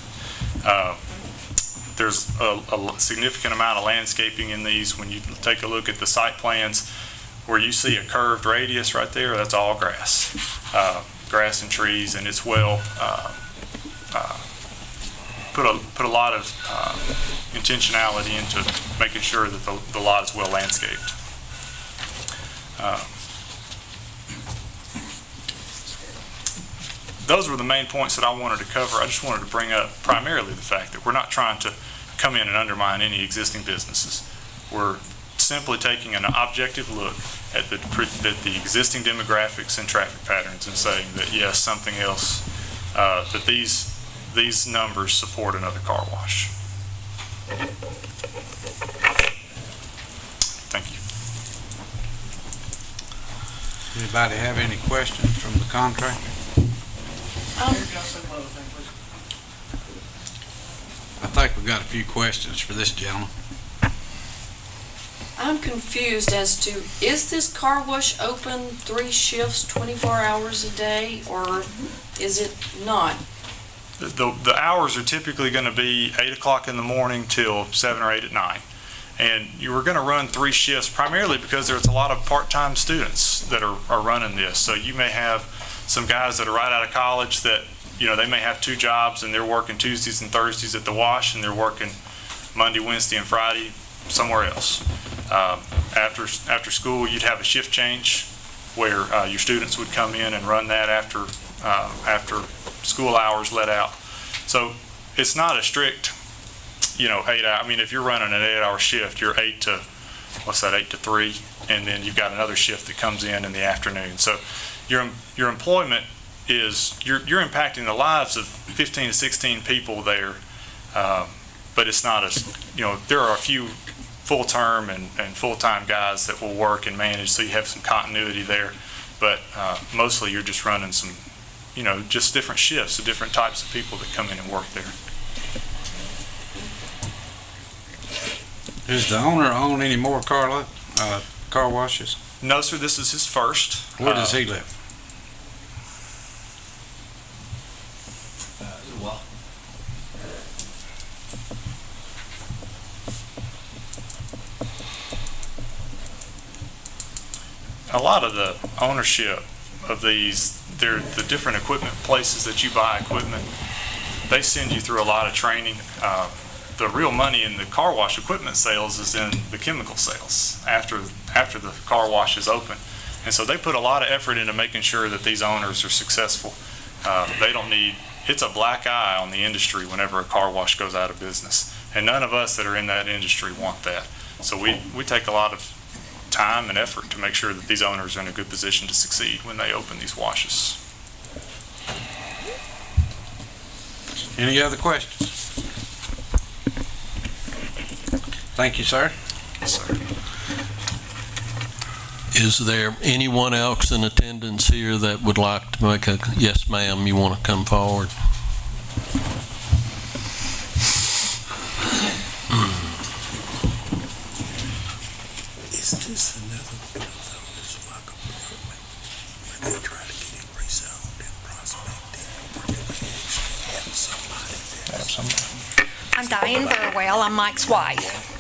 There's a significant amount of landscaping in these. When you take a look at the site plans, where you see a curved radius right there, that's all grass. Grass and trees, and it's well put a lot of intentionality into making sure that the lot is well landscaped. Those were the main points that I wanted to cover. I just wanted to bring up primarily the fact that we're not trying to come in and undermine any existing businesses. We're simply taking an objective look at the existing demographics and traffic patterns and saying that yes, something else, that these numbers support another car wash. Thank you. Anybody have any questions from the contractor? I think we've got a few questions for this gentleman. I'm confused as to, is this car wash open 3 shifts, 24 hours a day, or is it not? The hours are typically going to be 8 o'clock in the morning till 7 or 8 at night. And you were going to run 3 shifts primarily because there's a lot of part-time students that are running this. So you may have some guys that are right out of college that, they may have 2 jobs and they're working Tuesdays and Thursdays at the wash, and they're working Monday, Wednesday, and Friday somewhere else. After school, you'd have a shift change where your students would come in and run that after school hours let out. So it's not a strict, 8 hour. I mean, if you're running an 8-hour shift, you're 8 to 3, and then you've got another shift that comes in the afternoon. So your employment is, you're impacting the lives of 15 to 16 people there, but it's not there are a few full-term and full-time guys that will work and manage, so you have some continuity there, but mostly you're just running some, just different shifts of different types of people that come in and work there. Does the owner own any more car washes? No, sir, this is his first. Where does he live? A lot of the ownership of these, they're the different equipment places that you buy equipment. They send you through a lot of training. The real money in the car wash equipment sales is in the chemical sales after the car wash is open. And so they put a lot of effort into making sure that these owners are successful. It's a black eye on the industry whenever a car wash goes out of business. And none of us that are in that industry want that. So we take a lot of time and effort to make sure that these owners are in a good position to succeed when they open these washes. Any other questions? Thank you, sir. Yes, sir. Is there anyone else in attendance here that would like to make a, yes ma'am, you want to come forward? Is this another one of those like apartment where they try to get it rezoned and prospected, or do they actually have somebody I'm Diane Burwell. I'm Mike's wife.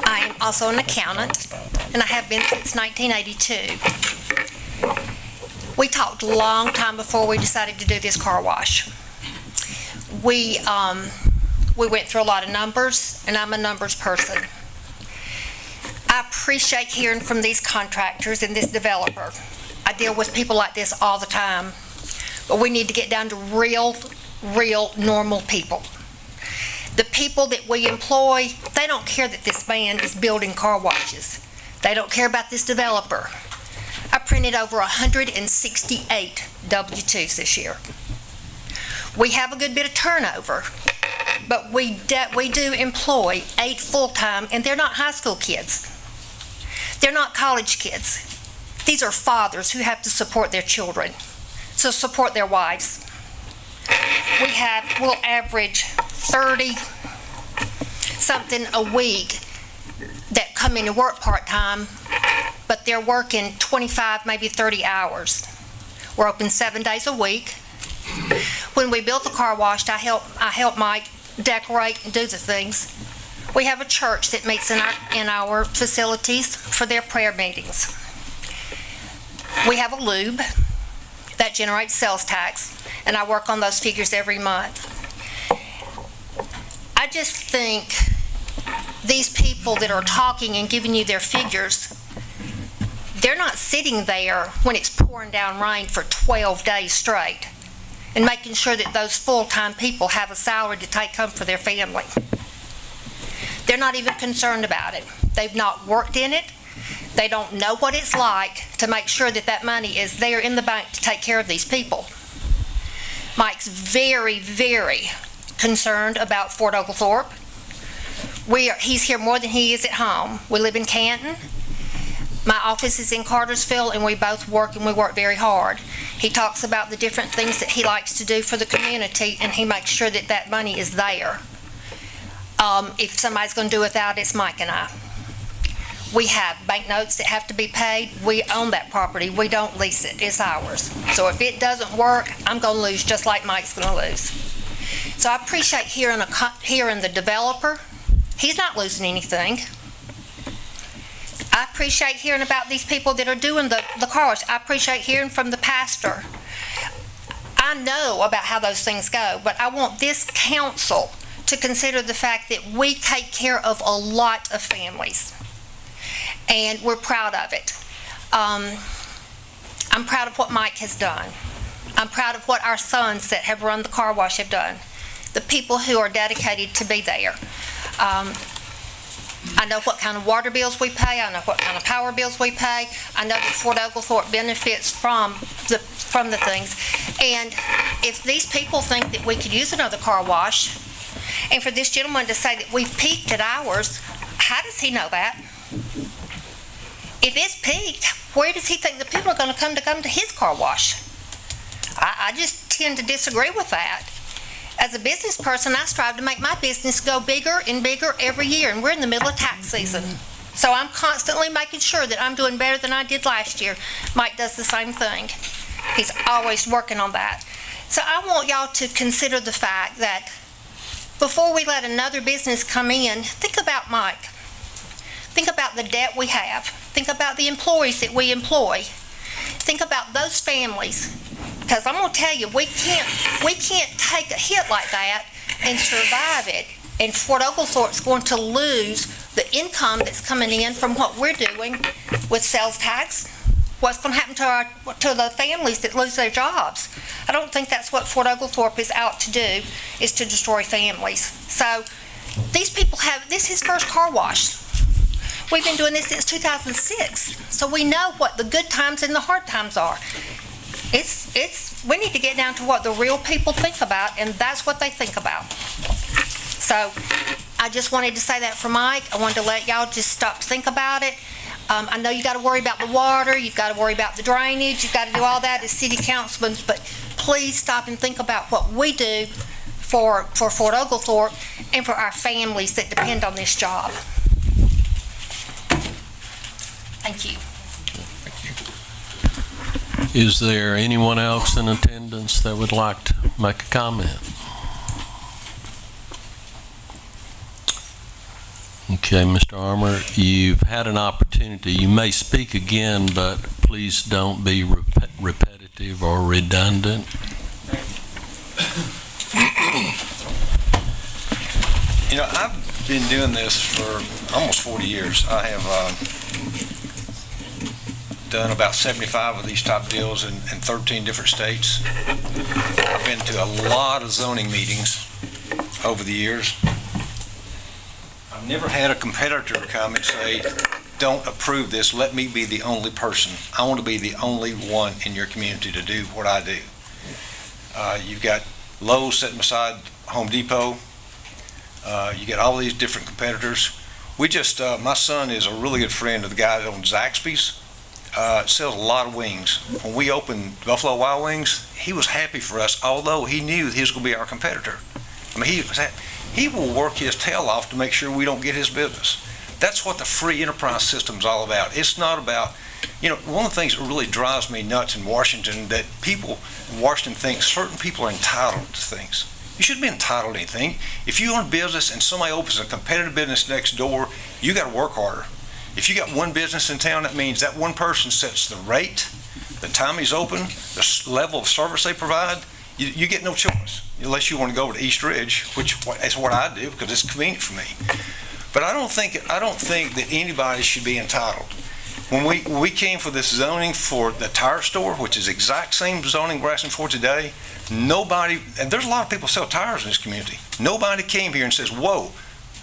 I am also an accountant, and I have been since 1982. We talked a long time before we decided to do this car wash. We went through a lot of numbers, and I'm a numbers person. I appreciate hearing from these contractors and this developer. I deal with people like this all the time, but we need to get down to real normal people. The people that we employ, they don't care that this man is building car washes. They don't care about this developer. I printed over 168 W-2s this year. We have a good bit of turnover, but we do employ 8 full-time, and they're not high school kids. They're not college kids. These are fathers who have to support their children, to support their wives. We'll average 30-something a week that come in to work part-time, but they're working 25, maybe 30 hours. We're open 7 days a week. When we built the car wash, I helped Mike decorate and do the things. We have a church that meets in our facilities for their prayer meetings. We have a lube that generates sales tax, and I work on those figures every month. I just think these people that are talking and giving you their figures, they're not sitting there when it's pouring down rain for 12 days straight and making sure that those full-time people have a salary to take home for their family. They're not even concerned about it. They've not worked in it. They don't know what it's like to make sure that that money is there in the bank to take care of these people. Mike's very, very concerned about Fort Oglethorpe. He's here more than he is at home. We live in Canton. My office is in Cartersville, and we both work, and we work very hard. He talks about the different things that he likes to do for the community, and he makes sure that that money is there. If somebody's going to do without it, it's Mike and I. We have banknotes that have to be paid. We own that property. We don't lease it. It's ours. So if it doesn't work, I'm going to lose just like Mike's going to lose. So I appreciate hearing the developer. He's not losing anything. I appreciate hearing about these people that are doing the car wash. I appreciate hearing from the pastor. I know about how those things go, but I want this council to consider the fact that we take care of a lot of families, and we're proud of it. I'm proud of what Mike has done. I'm proud of what our sons that have run the car wash have done, the people who are dedicated to be there. I know what kind of water bills we pay. I know what kind of power bills we pay. I know that Fort Oglethorpe benefits from the things. And if these people think that we could use another car wash, and for this gentleman to say that we've peaked at ours, how does he know that? If it's peaked, where does he think the people are going to come to his car wash? I just tend to disagree with that. As a business person, I strive to make my business go bigger and bigger every year, and we're in the middle of tax season. So I'm constantly making sure that I'm doing better than I did last year. Mike does the same thing. He's always working on that. So I want y'all to consider the fact that before we let another business come in, think about Mike. Think about the debt we have. Think about the employees that we employ. Think about those families. Because I'm going to tell you, we can't take a hit like that and survive it. And Fort Oglethorpe's going to lose the income that's coming in from what we're doing with sales tax. What's going to happen to the families that lose their jobs? I don't think that's what Fort Oglethorpe is out to do, is to destroy families. So these people this is his first car wash. We've been doing this since 2006. So we know what the good times and the hard times are. We need to get down to what the real people think about, and that's what they think about. So I just wanted to say that for Mike. I wanted to let y'all just stop to think about it. I know you got to worry about the water, you've got to worry about the drainage, you've got to do all that as city councilmen, but please stop and think about what we do for Fort Oglethorpe and for our families that depend on this job. Thank you. Is there anyone else in attendance that would like to make a comment? Okay, Mr. Armour, you've had an opportunity. You may speak again, but please don't be repetitive or redundant. You know, I've been doing this for almost 40 years. I have done about 75 of these type deals in 13 different states. I've been to a lot of zoning meetings over the years. I've never had a competitor come and say, don't approve this, let me be the only person. I want to be the only one in your community to do what I do. You've got Lowe's sitting beside Home Depot. You get all these different competitors. We just, my son is a really good friend of the guy that owns Zaxby's. Sells a lot of wings. When we opened Buffalo Wild Wings, he was happy for us, although he knew he was going to be our competitor. I mean, he will work his tail off to make sure we don't get his business. That's what the free enterprise system is all about. It's not about, one of the things that really drives me nuts in Washington, that people in Washington think certain people are entitled to things. You shouldn't be entitled to anything. If you own a business and somebody opens a competitive business next door, you got to work harder. If you got one business in town, that means that one person sets the rate, the time he's open, the level of service they provide. You get no choice, unless you want to go over to East Ridge, which is what I do because it's convenient for me. But I don't think that anybody should be entitled. When we came for this zoning for the tire store, which is exact same zoning we're asking for today, nobody, and there's a lot of people sell tires in this community. Nobody came here and says, whoa,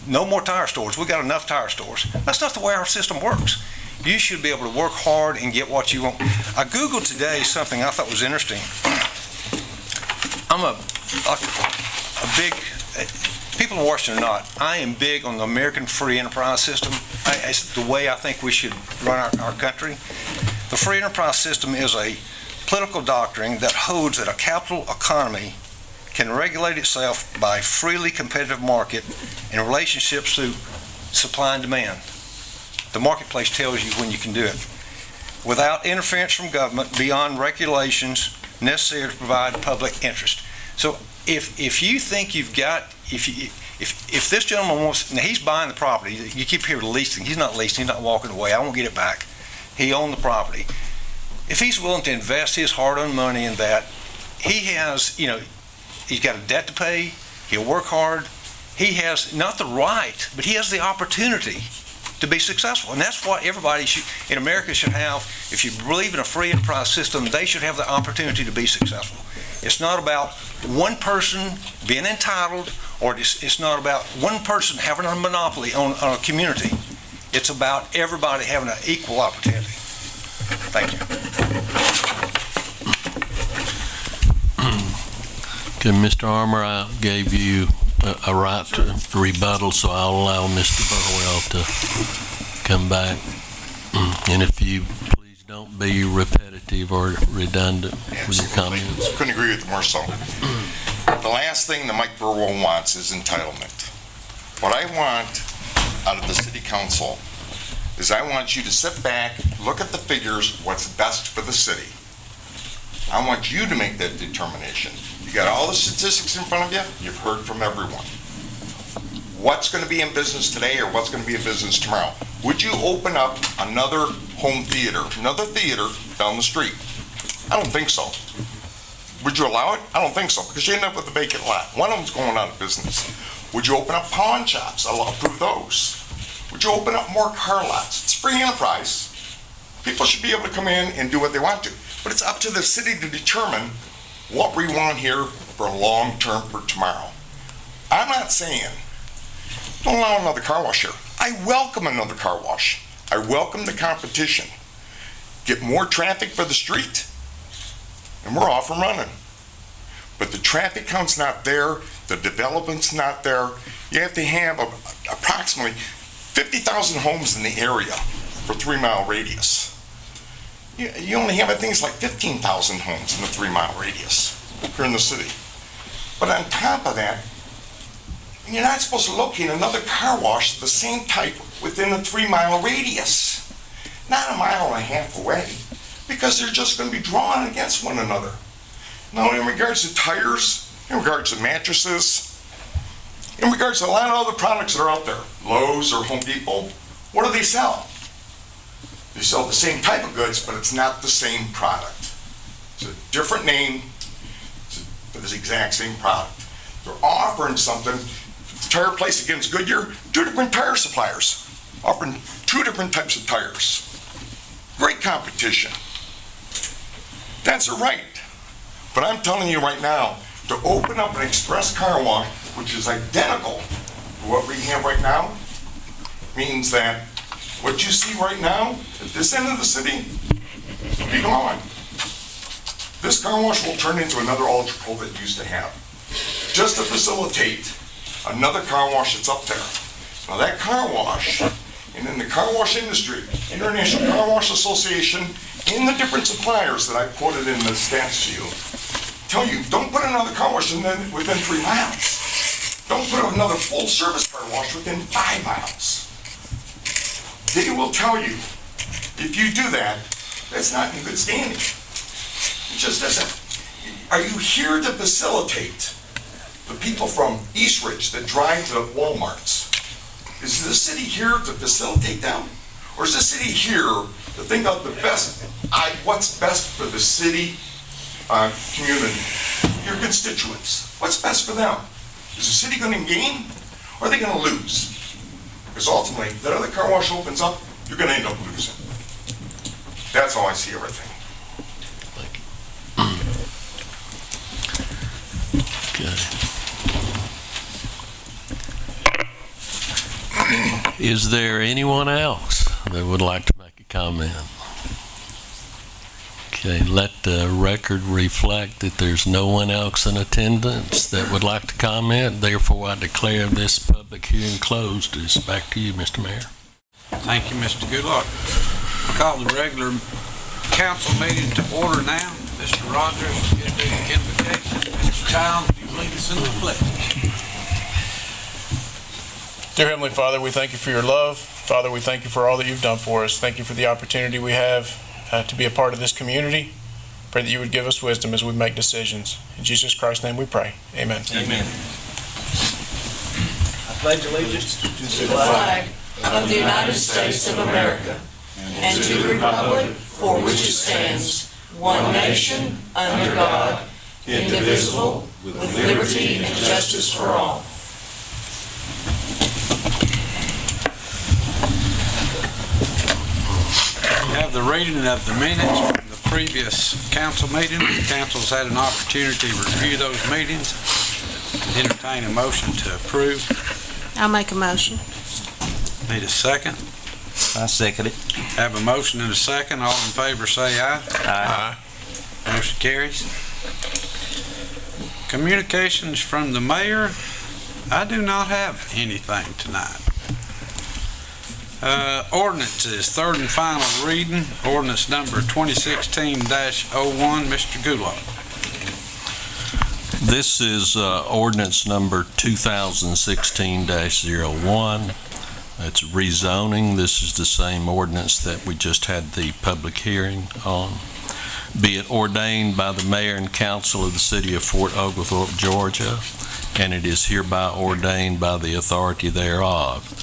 no more tire stores. We got enough tire stores. That's not the way our system works. You should be able to work hard and get what you want. I Googled today something I thought was interesting. I'm a big, people in Washington are not. I am big on the American free enterprise system. It's the way I think we should run our country. The free enterprise system is a political doctrine that holds that a capital economy can regulate itself by a freely competitive market in relationships to supply and demand. The marketplace tells you when you can do it, without interference from government beyond regulations necessary to provide public interest. So if you think you've got, if this gentleman wants, now he's buying the property, you keep hearing leasing, he's not leasing, he's not walking away, I won't get it back. He owned the property. If he's willing to invest his hard-earned money in that, he has, he's got a debt to pay, he'll work hard, he has not the right, but he has the opportunity to be successful. And that's what everybody in America should have. If you believe in a free enterprise system, they should have the opportunity to be successful. It's not about one person being entitled, or it's not about one person having a monopoly on a community. It's about everybody having an equal opportunity. Thank you. Okay, Mr. Armour, I gave you a right to rebuttal, so I'll allow Mr. Burwell to come back. And if you please don't be repetitive or redundant with your comments. Couldn't agree with you more so. The last thing that Mike Burwell wants is entitlement. What I want out of the city council is I want you to sit back, look at the figures, what's best for the city. I want you to make that determination. You got all the statistics in front of you, you've heard from everyone. What's going to be in business today or what's going to be in business tomorrow? Would you open up another home theater, another theater down the street? I don't think so. Would you allow it? I don't think so, because you end up with a vacant lot. One of them's going out of business. Would you open up pawn shops? I'll approve those. Would you open up more car lots? It's free enterprise. People should be able to come in and do what they want to. But it's up to the city to determine what we want here for long term for tomorrow. I'm not saying don't allow another car wash here. I welcome another car wash. I welcome the competition. Get more traffic for the street, and we're off and running. But the traffic count's not there, the development's not there. You have to have approximately 50,000 homes in the area for 3-mile radius. You only have things like 15,000 homes in the 3-mile radius here in the city. But on top of that, you're not supposed to locate another car wash the same type within a 3-mile radius, not a mile and a half away, because they're just going to be drawn against one another. Now, in regards to tires, in regards to mattresses, in regards to a lot of other products that are out there, Lowe's or Home Depot, what do they sell? They sell the same type of goods, but it's not the same product. It's a different name for this exact same product. They're offering something. Tire place against Goodyear, 2 different tire suppliers offering 2 different types of tires. Great competition. That's a right. But I'm telling you right now, to open up an express car wash, which is identical to what we have right now, means that what you see right now at this end of the city will be gone. This car wash will turn into another Ultra that it used to have, just to facilitate another car wash that's up there. Now that car wash, and in the car wash industry, International Car Wash Association, in the different suppliers that I quoted in the stats to you, tell you, don't put another car wash within 3 miles. Don't put another full-service car wash within 5 miles. They will tell you, if you do that, that's not in good standing. It just isn't. Are you here to facilitate the people from East Ridge that drive to Walmarts? Is the city here to facilitate them? Or is the city here to think of the best, what's best for the city community, your constituents? What's best for them? Is the city going to gain or are they going to lose? Because ultimately, if that other car wash opens up, you're going to end up losing. That's how I see everything. Is there anyone else that would like to make a comment? Okay, let the record reflect that there's no one else in attendance that would like to comment. Therefore, I declare this public hearing closed. It's back to you, Mr. Mayor. Thank you, Mr. Goodluck. Call the regular council meeting to order now. Mr. Rogers, give the invocation. Mr. Childs, you lead us in the pledge. Dear Heavenly Father, we thank you for your love. Father, we thank you for all that you've done for us. Thank you for the opportunity we have to be a part of this community. Pray that you would give us wisdom as we make decisions. In Jesus Christ's name we pray. Amen. Amen. I pledge allegiance to the flag of the United States of America and to the republic for which it stands, one nation, under God, indivisible, with liberty and justice for all. We have the reading of the minutes from the previous council meeting. The council's had an opportunity to review those meetings. Entertain a motion to approve. I'll make a motion. Need a second? I second it. Have a motion and a second. All in favor say aye. Aye. Motion carries. Communications from the mayor. I do not have anything tonight. Ordinances, third and final reading. Ordinance number 2016-01. Mr. Goodluck. This is ordinance number 2016-01. It's rezoning. This is the same ordinance that we just had the public hearing on. Be it ordained by the mayor and council of the city of Fort Oglethorpe, Georgia, and it is hereby ordained by the authority thereof,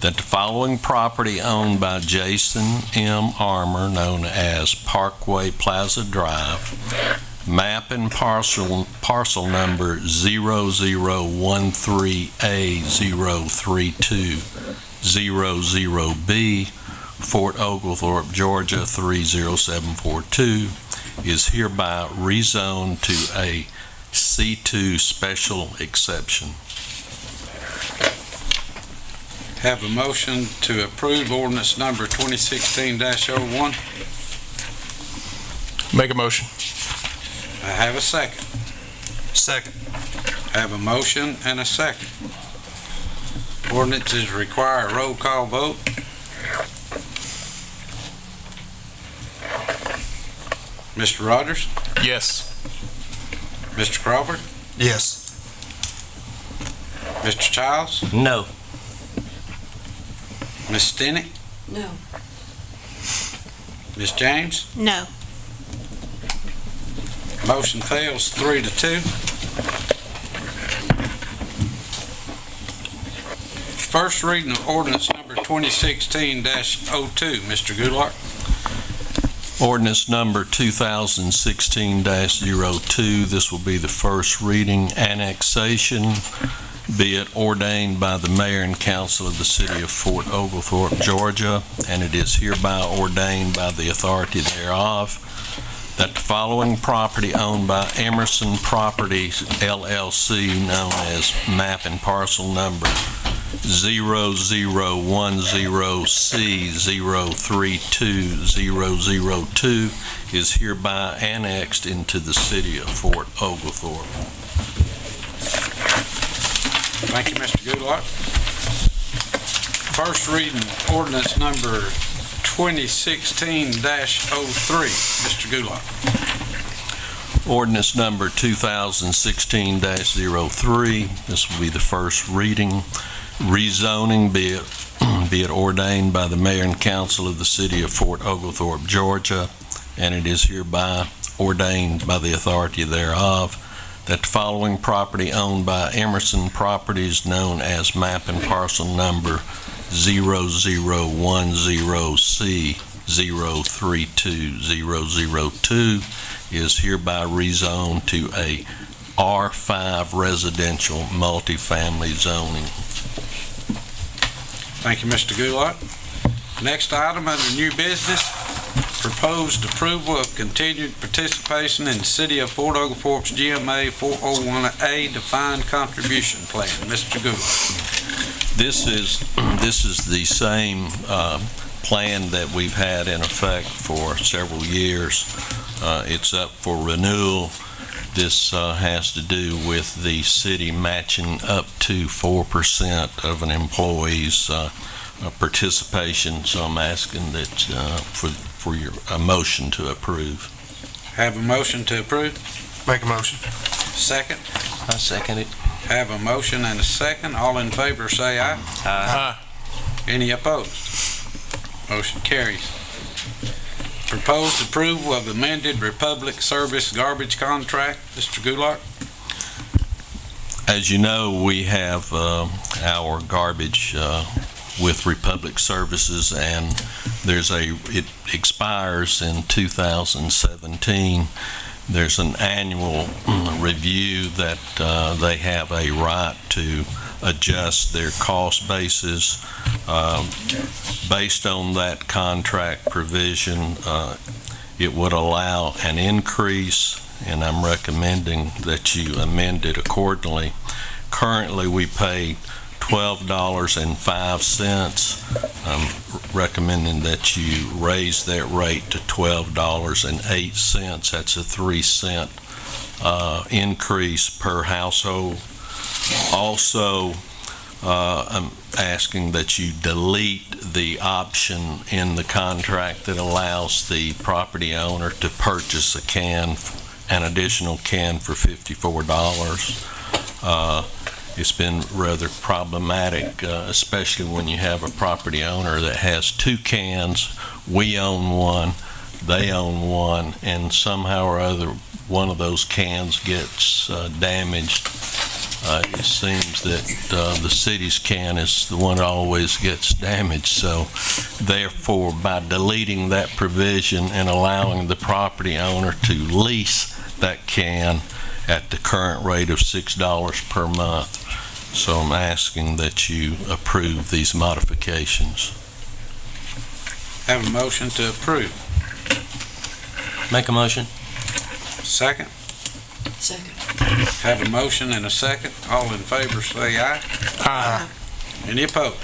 that the following property owned by Jason M. Armour, known as Parkway Plaza Drive, map and parcel number 0013A03200B, Fort Oglethorpe, Georgia 30742, is hereby rezoned to a C2 special exception. Have a motion to approve ordinance number 2016-01. Make a motion. I have a second. Second. Have a motion and a second. Ordinances require a roll call vote. Mr. Rogers? Yes. Mr. Crawford? Yes. Mr. Childs? No. Ms. Stenick? No. Ms. James? No. Motion fails 3-2. First reading of ordinance number 2016-02. Mr. Goodluck. Ordinance number 2016-02. This will be the first reading. Annexation. Be it ordained by the mayor and council of the city of Fort Oglethorpe, Georgia, and it is hereby ordained by the authority thereof, that the following property owned by Emerson Properties LLC, known as map and parcel number 0010C032002, is hereby annexed into the city of Fort Oglethorpe. Thank you, Mr. Goodlock. First reading, ordinance number 2016-03. Mr. Goodlock. Ordinance number 2016-03. This will be the first reading. Rezoning, be it ordained by the mayor and council of the city of Fort Oglethorpe, Georgia, and it is hereby ordained by the authority thereof that the following property owned by Emerson Properties, known as map and parcel number 0010C032002, is hereby rezoned to a R5 residential multifamily zoning. Thank you, Mr. Goodlock. Next item under new business, proposed approval of continued participation in the City of Fort Oglethorpe's GMA 401A defined contribution plan. Mr. Goodlock. This is the same plan that we've had in effect for several years. It's up for renewal. This has to do with the city matching up to 4% of an employee's participation. So I'm asking that for your motion to approve. Have a motion to approve? Make a motion. Second? I second it. Have a motion and a second. All in favor say aye. Aye. Any opposed? Motion carries. Proposed approval of amended Republic Service garbage contract. Mr. Goodlock. As you know, we have our garbage with Republic Services, and it expires in 2017. There's an annual review that they have a right to adjust their cost basis. Based on that contract provision, it would allow an increase, and I'm recommending that you amend it accordingly. Currently, we pay $12.05. I'm recommending that you raise that rate to $12.08. That's a 3-cent increase per household. Also, I'm asking that you delete the option in the contract that allows the property owner to purchase an additional can for $54. It's been rather problematic, especially when you have a property owner that has 2 cans. We own one, they own one, and somehow or other one of those cans gets damaged. It seems that the city's can is the one that always gets damaged. So therefore, by deleting that provision and allowing the property owner to lease that can at the current rate of $6 per month. So I'm asking that you approve these modifications. Have a motion to approve. Make a motion. Second? Second. Have a motion and a second. All in favor say aye. Aye. Any opposed?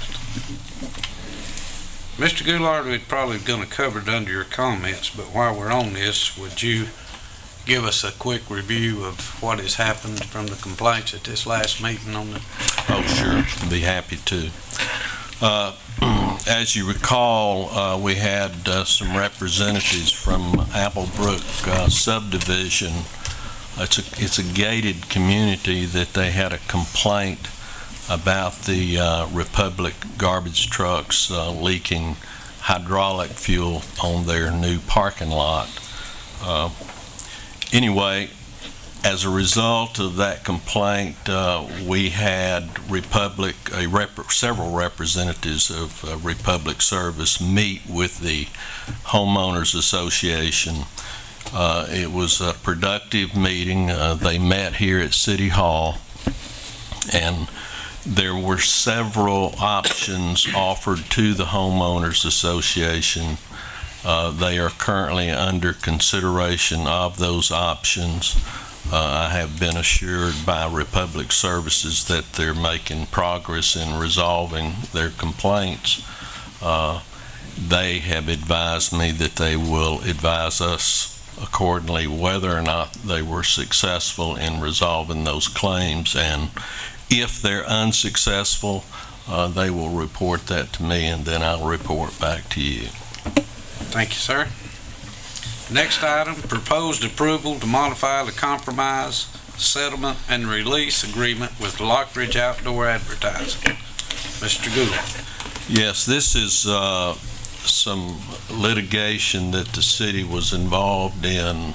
Mr. Goulart, we're probably going to cover it under your comments, but while we're on this, would you give us a quick review of what has happened from the complaints at this last meeting on the... Oh, sure. Be happy to. As you recall, we had some representatives from Applebrook subdivision. It's a gated community that they had a complaint about the Republic garbage trucks leaking hydraulic fuel on their new parking lot. Anyway, as a result of that complaint, we had several representatives of Republic Service meet with the Homeowners Association. It was a productive meeting. They met here at City Hall, and there were several options offered to the Homeowners Association. They are currently under consideration of those options. I have been assured by Republic Services that they're making progress in resolving their complaints. They have advised me that they will advise us accordingly whether or not they were successful in resolving those claims, and If they're unsuccessful, they will report that to me, and then I'll report back to you. Thank you, sir. Next item, proposed approval to modify the compromise, settlement, and release agreement with Lockridge Outdoor Advertising. Mr. Gould. Yes, this is some litigation that the city was involved in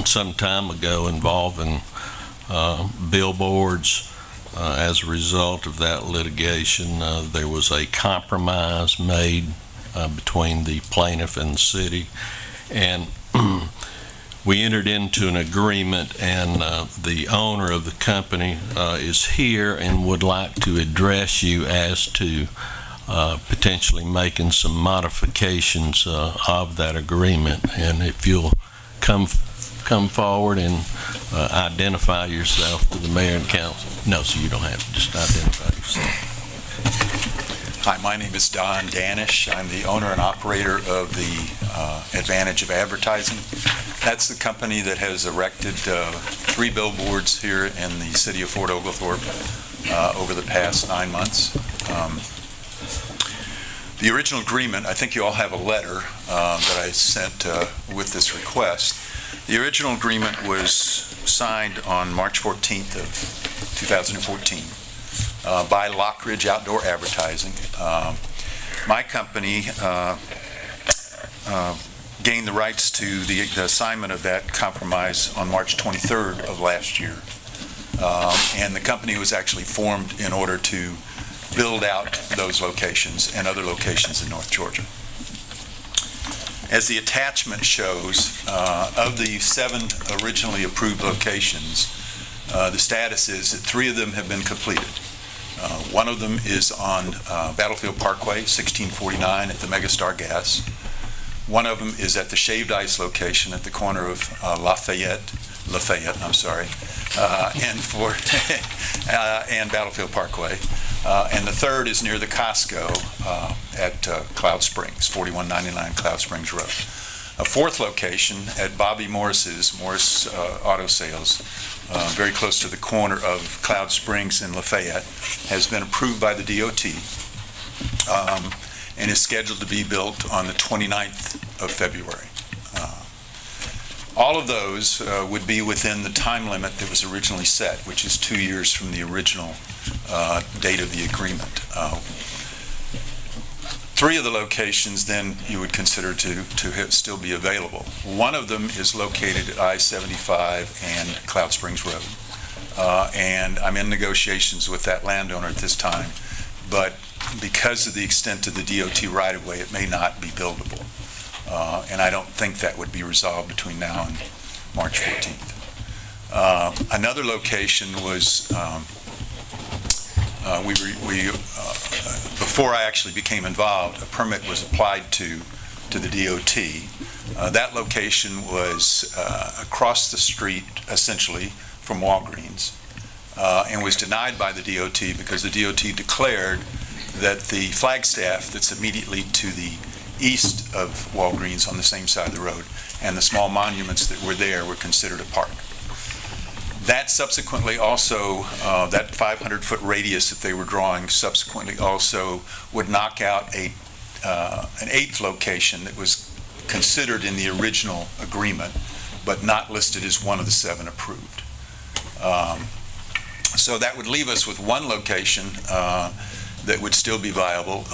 some time ago involving billboards. As a result of that litigation, there was a compromise made between the plaintiff and the city, and we entered into an agreement, and the owner of the company is here and would like to address you as to potentially making some modifications of that agreement. And if you'll come forward and identify yourself to the mayor and council. No, so you don't have to, just identify yourself. Hi, my name is Don Danish. I'm the owner and operator of the Advantage of Advertising. That's the company that has erected 3 billboards here in the city of Fort Oglethorpe over the past 9 months. The original agreement, I think you all have a letter that I sent with this request. The original agreement was signed on March 14th of 2014 by Lockridge Outdoor Advertising. My company gained the rights to the assignment of that compromise on March 23rd of last year. And the company was actually formed in order to build out those locations and other locations in North Georgia. As the attachment shows, of the 7 originally approved locations, the status is that 3 of them have been completed. One of them is on Battlefield Parkway, 1649 at the Megastar Gas. One of them is at the Shaved Ice location at the corner of Lafayette, and Battlefield Parkway. And the third is near the Costco at Cloud Springs, 4199 Cloud Springs Road. A fourth location at Bobby Morris Auto Sales, very close to the corner of Cloud Springs and Lafayette, has been approved by the DOT and is scheduled to be built on the 29th of February. All of those would be within the time limit that was originally set, which is 2 years from the original date of the agreement. 3 of the locations then you would consider to still be available. One of them is located at I-75 and Cloud Springs Road. And I'm in negotiations with that landowner at this time, but because of the extent of the DOT right-of-way, it may not be buildable. And I don't think that would be resolved between now and March 14th. Another location was, before I actually became involved, a permit was applied to the DOT. That location was across the street, essentially, from Walgreens, and was denied by the DOT because the DOT declared that the flagstaff that's immediately to the east of Walgreens on the same side of the road and the small monuments that were there were considered a park. That subsequently also, that 500-foot radius that they were drawing subsequently also would knock out an 8th location that was considered in the original agreement, but not listed as one of the 7 approved. So that would leave us with 1 location that would still be viable,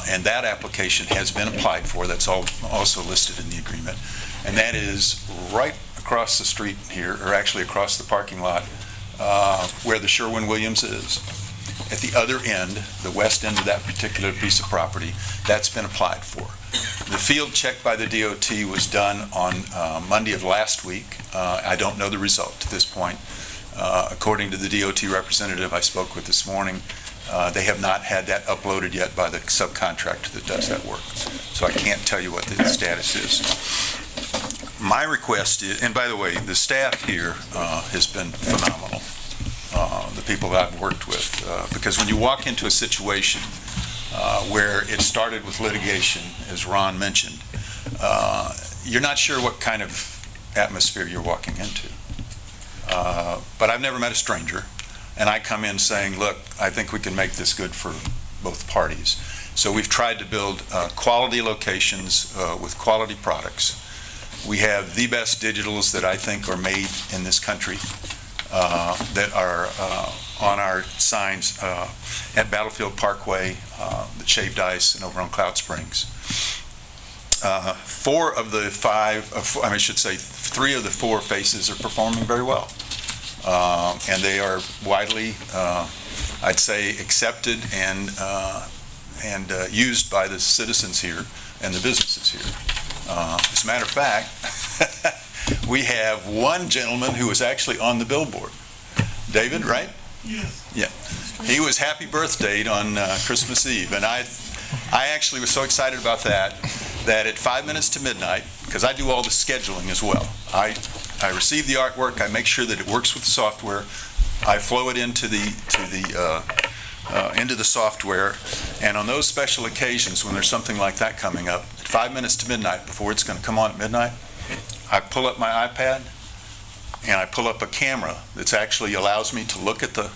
and that application has been applied for. That's also listed in the agreement, and that is right across the street here, or actually across the parking lot where the Sherwin-Williams is. At the other end, the west end of that particular piece of property, that's been applied for. The field check by the DOT was done on Monday of last week. I don't know the result to this point. According to the DOT representative I spoke with this morning, they have not had that uploaded yet by the subcontractor that does that work. So I can't tell you what the status is. My request is, and by the way, the staff here has been phenomenal, the people that I've worked with, because when you walk into a situation where it started with litigation, as Ron mentioned, you're not sure what kind of atmosphere you're walking into. But I've never met a stranger, and I come in saying, look, I think we can make this good for both parties. So we've tried to build quality locations with quality products. We have the best digitals that I think are made in this country that are on our signs at Battlefield Parkway, the Shaved Ice, and over on Cloud Springs. 3 of the 4 faces are performing very well. And they are widely, I'd say, accepted and used by the citizens here and the businesses here. As a matter of fact, we have one gentleman who was actually on the billboard. David, right? Yes. Yeah. He was happy birthday on Christmas Eve, and I actually was so excited about that at 5 minutes to midnight, because I do all the scheduling as well. I receive the artwork, I make sure that it works with the software, I flow it into the software, and on those special occasions when there's something like that coming up, at 5 minutes to midnight, before it's going to come on at midnight, I pull up my iPad and I pull up a camera that actually allows me to look at the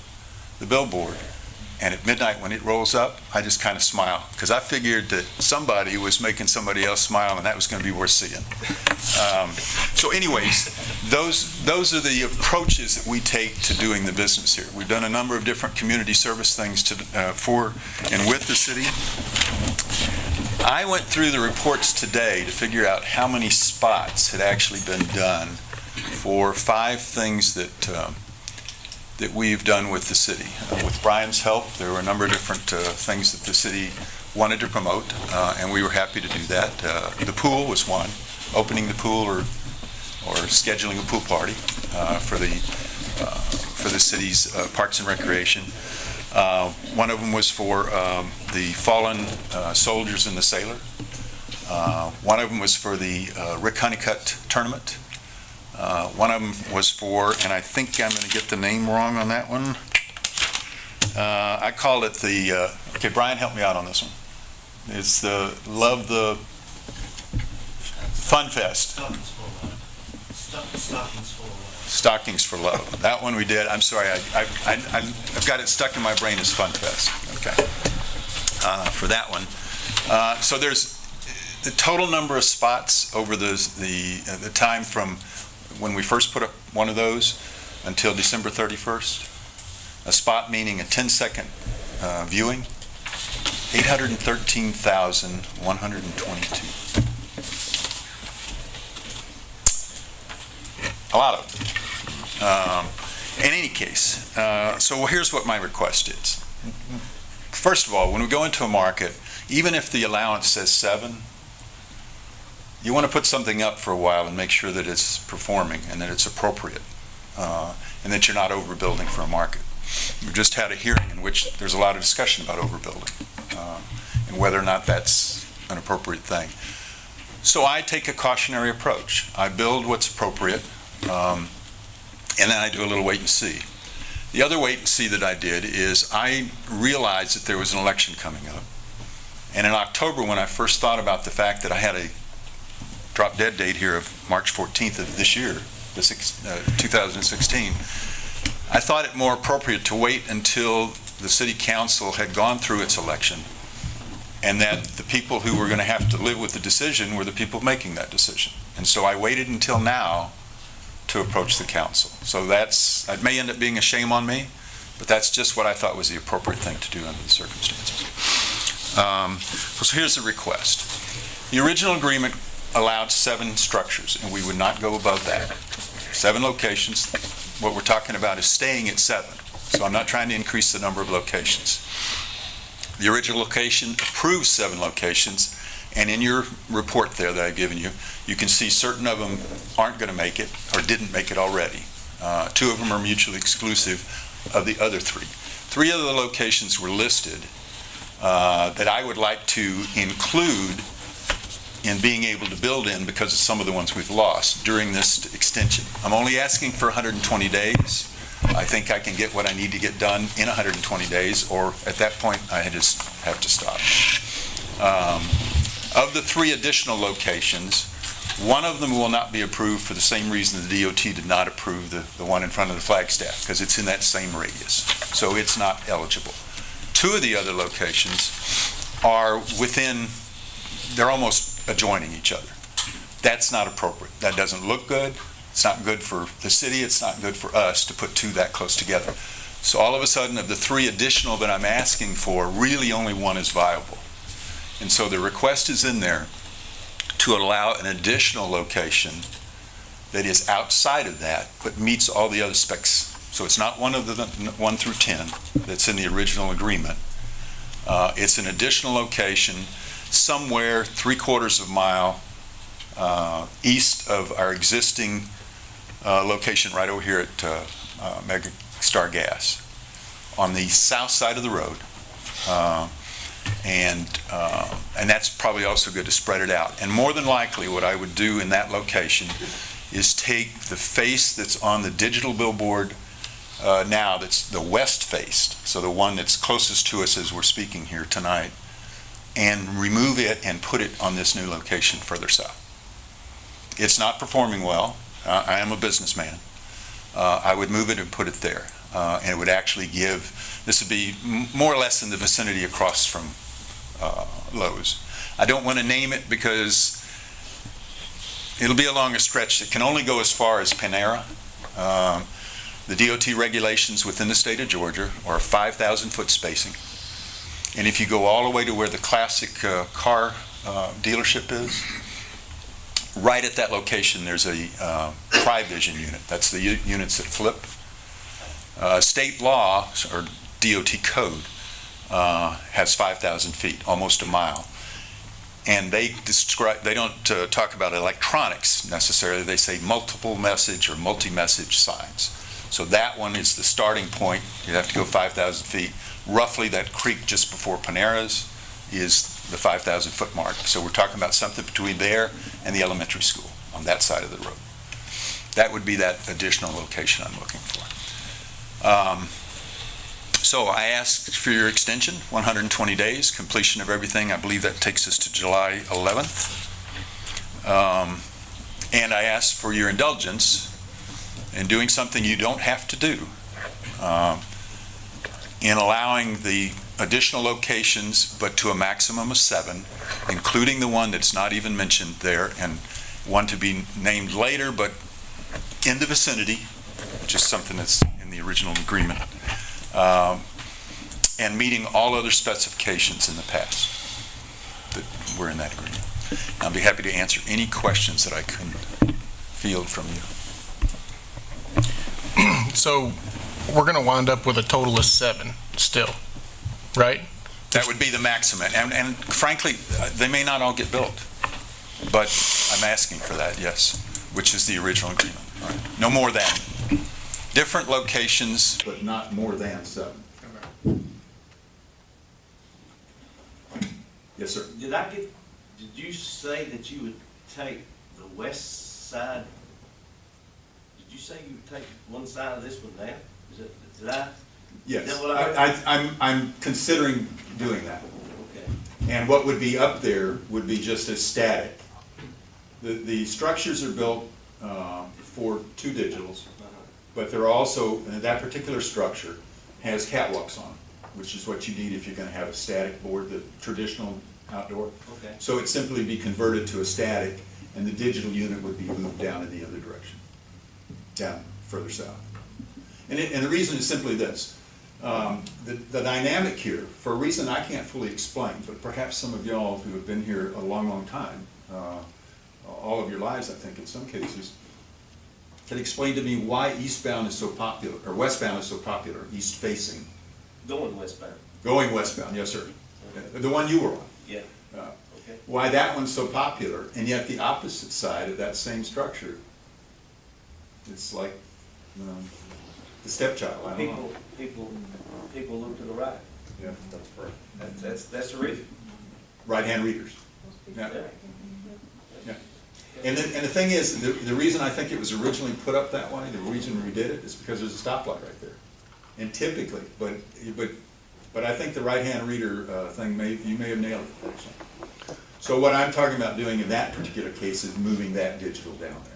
billboard. And at midnight when it rolls up, I just kind of smile, because I figured that somebody was making somebody else smile, and that was going to be worth seeing. So anyways, those are the approaches that we take to doing the business here. We've done a number of different community service things for and with the city. I went through the reports today to figure out how many spots had actually been done for 5 things that we've done with the city. With Brian's help, there were a number of different things that the city wanted to promote, and we were happy to do that. The pool was one, opening the pool or scheduling a pool party for the city's Parks and Recreation. One of them was for the fallen soldiers in the Sailor. One of them was for the Rick Honeycutt tournament. One of them was for, and I think I'm going to get the name wrong on that one. I called it the, okay, Brian, help me out on this one. It's the Love the Fun Fest. Stockings for Love. That one we did. I'm sorry, I've got it stuck in my brain as Fun Fest. Okay. For that one. So there's the total number of spots over the time from when we first put up one of those until December 31st. A spot meaning a 10-second viewing, 813,122. A lot of them. In any case, so here's what my request is. First of all, when we go into a market, even if the allowance says 7, you want to put something up for a while and make sure that it's performing and that it's appropriate, and that you're not overbuilding for a market. We just had a hearing in which there's a lot of discussion about overbuilding and whether or not that's an appropriate thing. So I take a cautionary approach. I build what's appropriate, and then I do a little wait and see. The other wait and see that I did is I realized that there was an election coming up. And in October, when I first thought about the fact that I had a drop dead date here of March 14th of this year, 2016, I thought it more appropriate to wait until the city council had gone through its election, and that the people who were going to have to live with the decision were the people making that decision. And so I waited until now to approach the council. So that may end up being a shame on me, but that's just what I thought was the appropriate thing to do under the circumstances. So here's the request. The original agreement allowed 7 structures, and we would not go above that. 7 locations. What we're talking about is staying at 7. So I'm not trying to increase the number of locations. The original location approves 7 locations, and in your report there that I've given you, you can see certain of them aren't going to make it or didn't make it already. 2 of them are mutually exclusive of the other 3. 3 of the locations were listed that I would like to include in being able to build in because of some of the ones we've lost during this extension. I'm only asking for 120 days. I think I can get what I need to get done in 120 days, or at that point, I just have to stop. Of the 3 additional locations, One of them will not be approved for the same reason the DOT did not approve the one in front of the Flagstaff, because it's in that same radius. So it's not eligible. Two of the other locations are they're almost adjoining each other. That's not appropriate. That doesn't look good. It's not good for the city. It's not good for us to put two that close together. So all of a sudden, of the three additional that I'm asking for, really only one is viable. And so the request is in there to allow an additional location that is outside of that, but meets all the other specs. So it's not one of the 1 through 10 that's in the original agreement. It's an additional location somewhere 3/4 of a mile east of our existing location right over here at Mega Star Gas on the south side of the road. And that's probably also good to spread it out. And more than likely, what I would do in that location is take the face that's on the digital billboard now, that's the west faced, so the one that's closest to us as we're speaking here tonight, and remove it and put it on this new location further south. It's not performing well. I am a businessman. I would move it and put it there. And it would actually this would be more or less in the vicinity across from Lowe's. I don't want to name it because it'll be along a stretch that can only go as far as Panera. The DOT regulations within the state of Georgia are 5,000-foot spacing. And if you go all the way to where the classic car dealership is, right at that location, there's a Tri-Vision unit. That's the units that flip. State law, or DOT code, has 5,000 feet, almost a mile. And they don't talk about electronics necessarily. They say multiple message or multi-message signs. So that one is the starting point. You have to go 5,000 feet. Roughly, that creek just before Panera's is the 5,000-foot mark. So we're talking about something between there and the elementary school on that side of the road. That would be that additional location I'm looking for. So I asked for your extension, 120 days, completion of everything. I believe that takes us to July 11th. And I asked for your indulgence in doing something you don't have to do, in allowing the additional locations, but to a maximum of 7, including the one that's not even mentioned there, and one to be named later, but in the vicinity, which is something that's in the original agreement, and meeting all other specifications in the past that were in that agreement. I'll be happy to answer any questions that I couldn't field from you. So we're going to wind up with a total of 7 still, right? That would be the maximum. And frankly, they may not all get built, but I'm asking for that, yes, which is the original agreement. Right. No more than. Different locations, but not more than 7. Yes, sir. Did you say that you would take the west side? Did you say you would take one side of this one down? Did I? Yes, Is that what I heard? I'm considering doing that. Okay. And what would be up there would be just as static. The structures are built for 2 digitals, but they're also, that particular structure has catwalks on it, which is what you need if you're going to have a static board, the traditional outdoor. Okay. So it'd simply be converted to a static, and the digital unit would be moved down in the other direction, down further south. And the reason is simply this. The dynamic here, for a reason I can't fully explain, but perhaps some of y'all who have been here a long, long time, all of your lives, I think, in some cases, can explain to me why eastbound is so popular, or westbound is so popular, east-facing. Going westbound. Going westbound, yes, sir. The one you were on. Yeah. Okay. Why that one's so popular, and yet the opposite side of that same structure, it's like the stepchild, I don't know. People look to the right. Yeah. That's the reason. Right-hand readers. Yeah. Yeah. And the thing is, the reason I think it was originally put up that way, the reason we did it, is because there's a stoplight right there. And typically, but I think the right-hand reader thing, you may have nailed it, actually. So what I'm talking about doing in that particular case is moving that digital down there.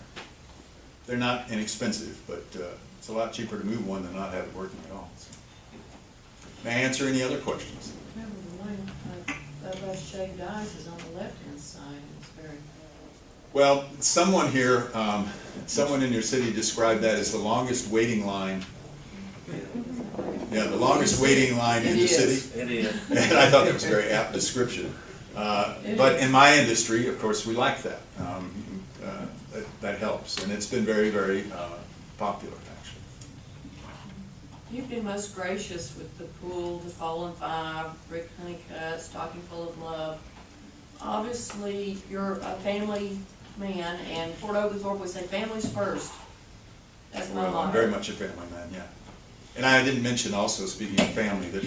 They're not inexpensive, but it's a lot cheaper to move one than not have it working at all. So. May I answer any other questions? Remember the one of us shaved ice is on the left-hand side, and it's very... Well, someone here, someone in your city described that as the longest waiting line. Yeah, the longest waiting line in the city. It is. And I thought that was a very apt description. But in my industry, of course, we like that. That helps, and it's been very, very popular, actually. You've been most gracious with the pool, the Fallen Five, Rick Honeycutt, Stocking Full of Love. Obviously, you're a family man, and Fort Oglethorpe, we say families first. That's my Well, motto. I'm very much a family man, yeah. And I didn't mention also, speaking of family, that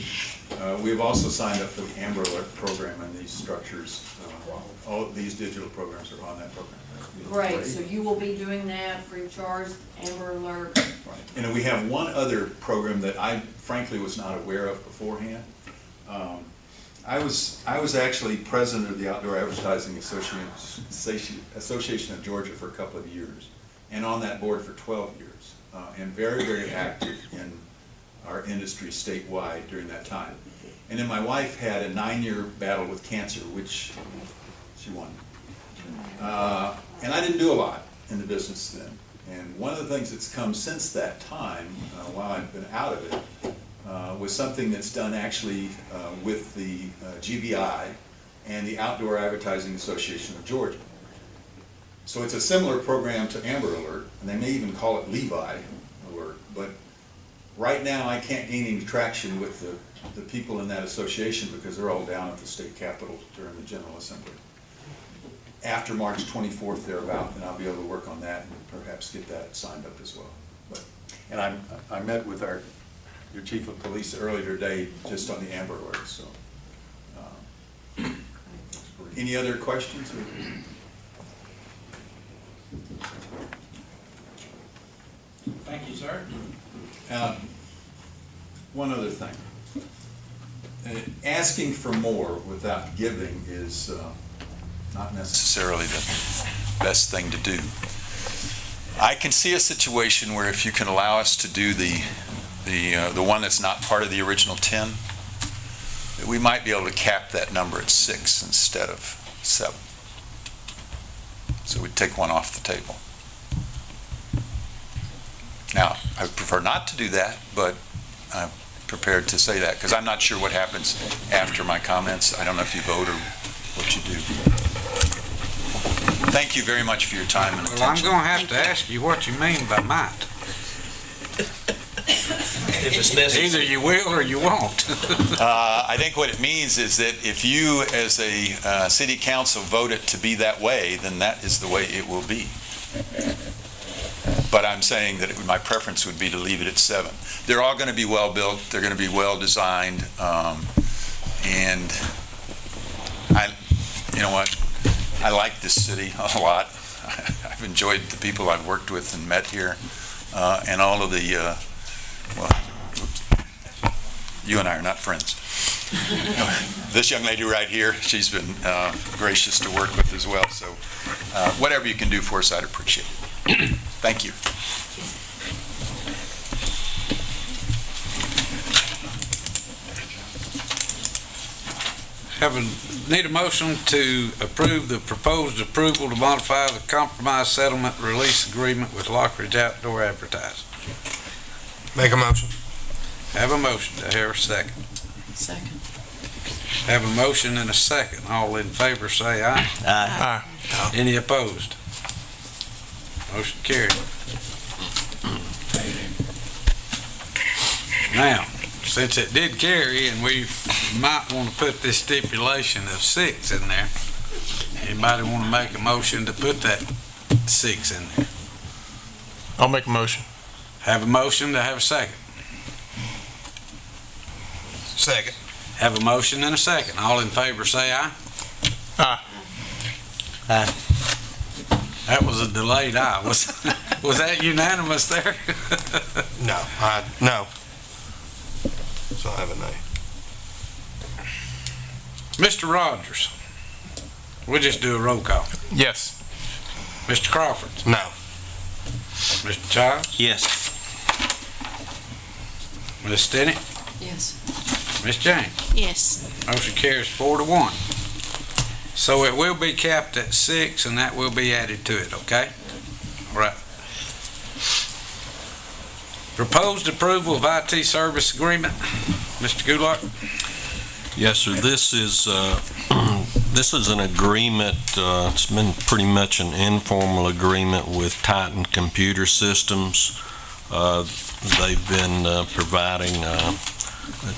we've also signed up for the Amber Alert program, and these structures, all of these digital programs are on that program. Great, so you will be doing that free of charge, Amber Alert. Right. And we have one other program that I frankly was not aware of beforehand. I was actually president of the Outdoor Advertising Association of Georgia for a couple of years, and on that board for 12 years, and very, very active in our industry statewide during that time. And then my wife had a 9-year battle with cancer, which she won. And I didn't do a lot in the business then. And one of the things that's come since that time, while I've been out of it, was something that's done actually with the GBI and the Outdoor Advertising Association of Georgia. So it's a similar program to Amber Alert, and they may even call it Levi Alert, but right now I can't gain any traction with the people in that association because they're all down at the state capitol during the General Assembly. After March 24th thereabout, then I'll be able to work on that and perhaps get that signed up as well. And I met with your chief of police earlier today just on the Amber Alert, so. Any other questions? Thank you, sir. One other thing. Asking for more without giving is not necessarily the best thing to do. I can see a situation where if you can allow us to do the one that's not part of the original 10, that we might be able to cap that number at 6 instead of 7. So we'd take one off the table. Now, I would prefer not to do that, but I'm prepared to say that because I'm not sure what happens after my comments. I don't know if you vote or what you do. Thank you very much for your time and attention. Well, I'm going to have to ask you what you mean by might. If it's necessary. Either you will or you won't. I think what it means is that if you, as a city council, vote it to be that way, then that is the way it will be. But I'm saying that my preference would be to leave it at 7. They're all going to be well built. They're going to be well designed, and you know what? I like this city a lot. I've enjoyed the people I've worked with and met here, and all of the. Well, you and I are not friends. This young lady right here, she's been gracious to work with as well. So, whatever you can do for us, I'd appreciate it. Thank you. Need a motion to approve the proposed approval to modify the compromise settlement release agreement with Lockridge Outdoor Advertising. Make a motion. Have a motion. Do I hear a second? Second. Have a motion and a second. All in favor say aye. Aye. Any opposed? Motion carried. Now, since it did carry, and we might want to put this stipulation of 6 in there, anybody want to make a motion to put that 6 in there? I'll make a motion. Have a motion to have a second. Second. Have a motion and a second. All in favor say aye. Aye. Aye. That was a delayed aye. Was that unanimous there? No. So I have a nay. Mr. Rogers, We'll just do a roll call. Yes. Mr. Crawford? No. Mr. Childs? Yes. Ms. Stinnett? Yes. Ms. James? Yes. Motion carries 4-1. So it will be capped at 6, and that will be added to it, okay? All right. Proposed approval of IT service agreement. Mr. Goulart? Yes, sir. This is an agreement, it's been pretty much an informal agreement with Titan Computer Systems. They've been providing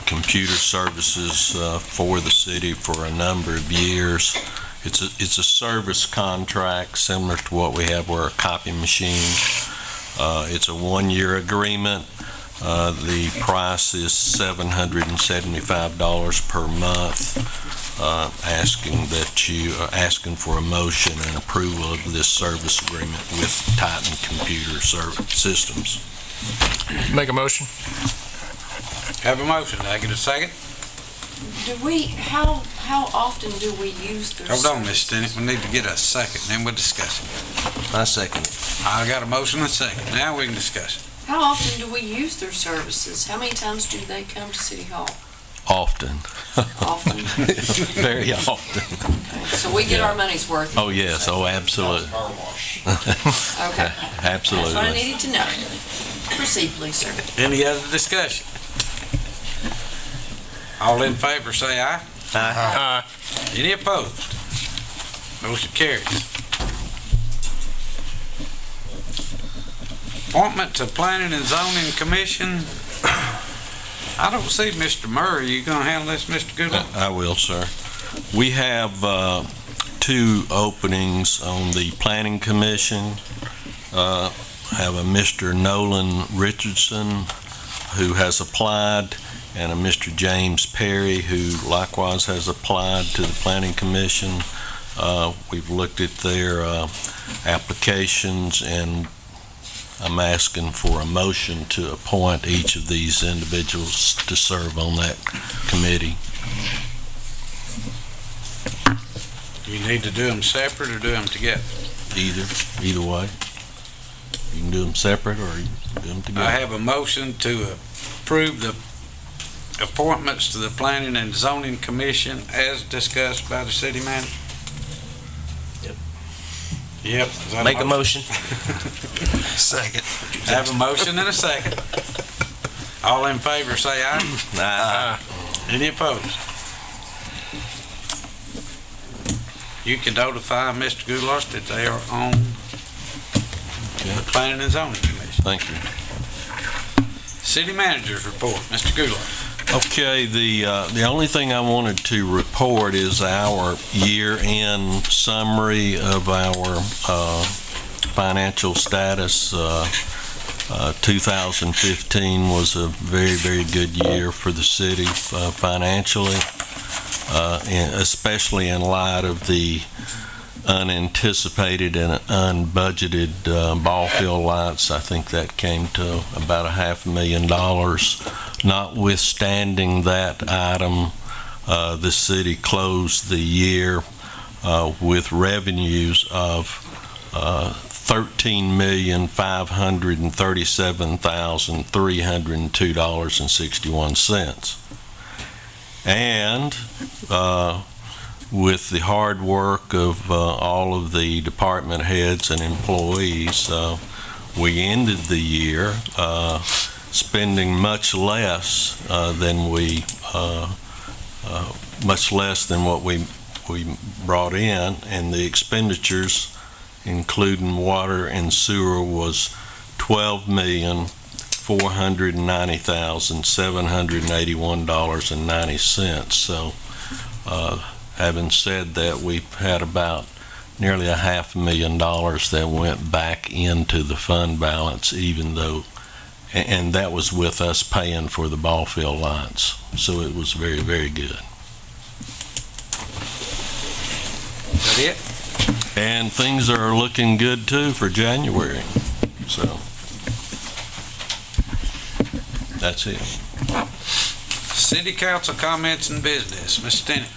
computer services for the city for a number of years. It's a service contract similar to what we have with our copy machines. It's a one-year agreement. The price is $775 per month. Asking for a motion and approval of this service agreement with Titan Computer Systems. Make a motion. Have a motion. Did I get a second? How often do we use their Hold on, Ms. services? Stinnett. We need to get a second, then we'll discuss it. I second it. I got a motion and a second. Now we can discuss it. How often do we use their services? How many times do they come to City Hall? Often. Often? Very often. Okay, so we get our money's worth. Oh, yes. Oh, absolutely. Okay. Absolutely. That's what I needed to know. Proceed, please, sir. Any other discussion? All in favor, say aye. Aye. Any opposed? Motion carries. Appointment to Planning and Zoning Commission. I don't see Mr. Murray. You gonna handle this, Mr. Goodall? I will, sir. We have two openings on the Planning Commission. Have a Mr. Nolan Richardson who has applied, and a Mr. James Perry who likewise has applied to the Planning Commission. We've looked at their applications, and I'm asking for a motion to appoint each of these individuals to serve on that committee. Do you need to do them separate or do them together? Either way. You can do them separate or you can do them together. I have a motion to approve the appointments to the Planning and Zoning Commission as discussed by the city manager. Yep. Is that Make a motion. Second. I have a motion and a second. All in favor, say aye. Aye. Any opposed? You can notify Mr. Goulart that they are on the Planning and Zoning Commission. Thank you. City Manager's report, Mr. Goulart. Okay, the only thing I wanted to report is our year-end summary of our financial status. 2015 was a very, very good year for the city financially, and especially in light of the unanticipated and unbudgeted ball field lights. I think that came to about $500,000. Notwithstanding that item, the city closed the year with revenues of $13,537,302.61. And with the hard work of all of the department heads and employees, we ended the year spending much less than what we brought in, and the expenditures, including water and sewer, was $12,490,781.90. So, having said that, we've had about nearly $500,000 that went back into the fund balance, even though, and that was with us paying for the ball field lights. So it was very, very good. Is that it? And things are looking good too for January. So that's it. City Council comments and business. Ms. Stinnett.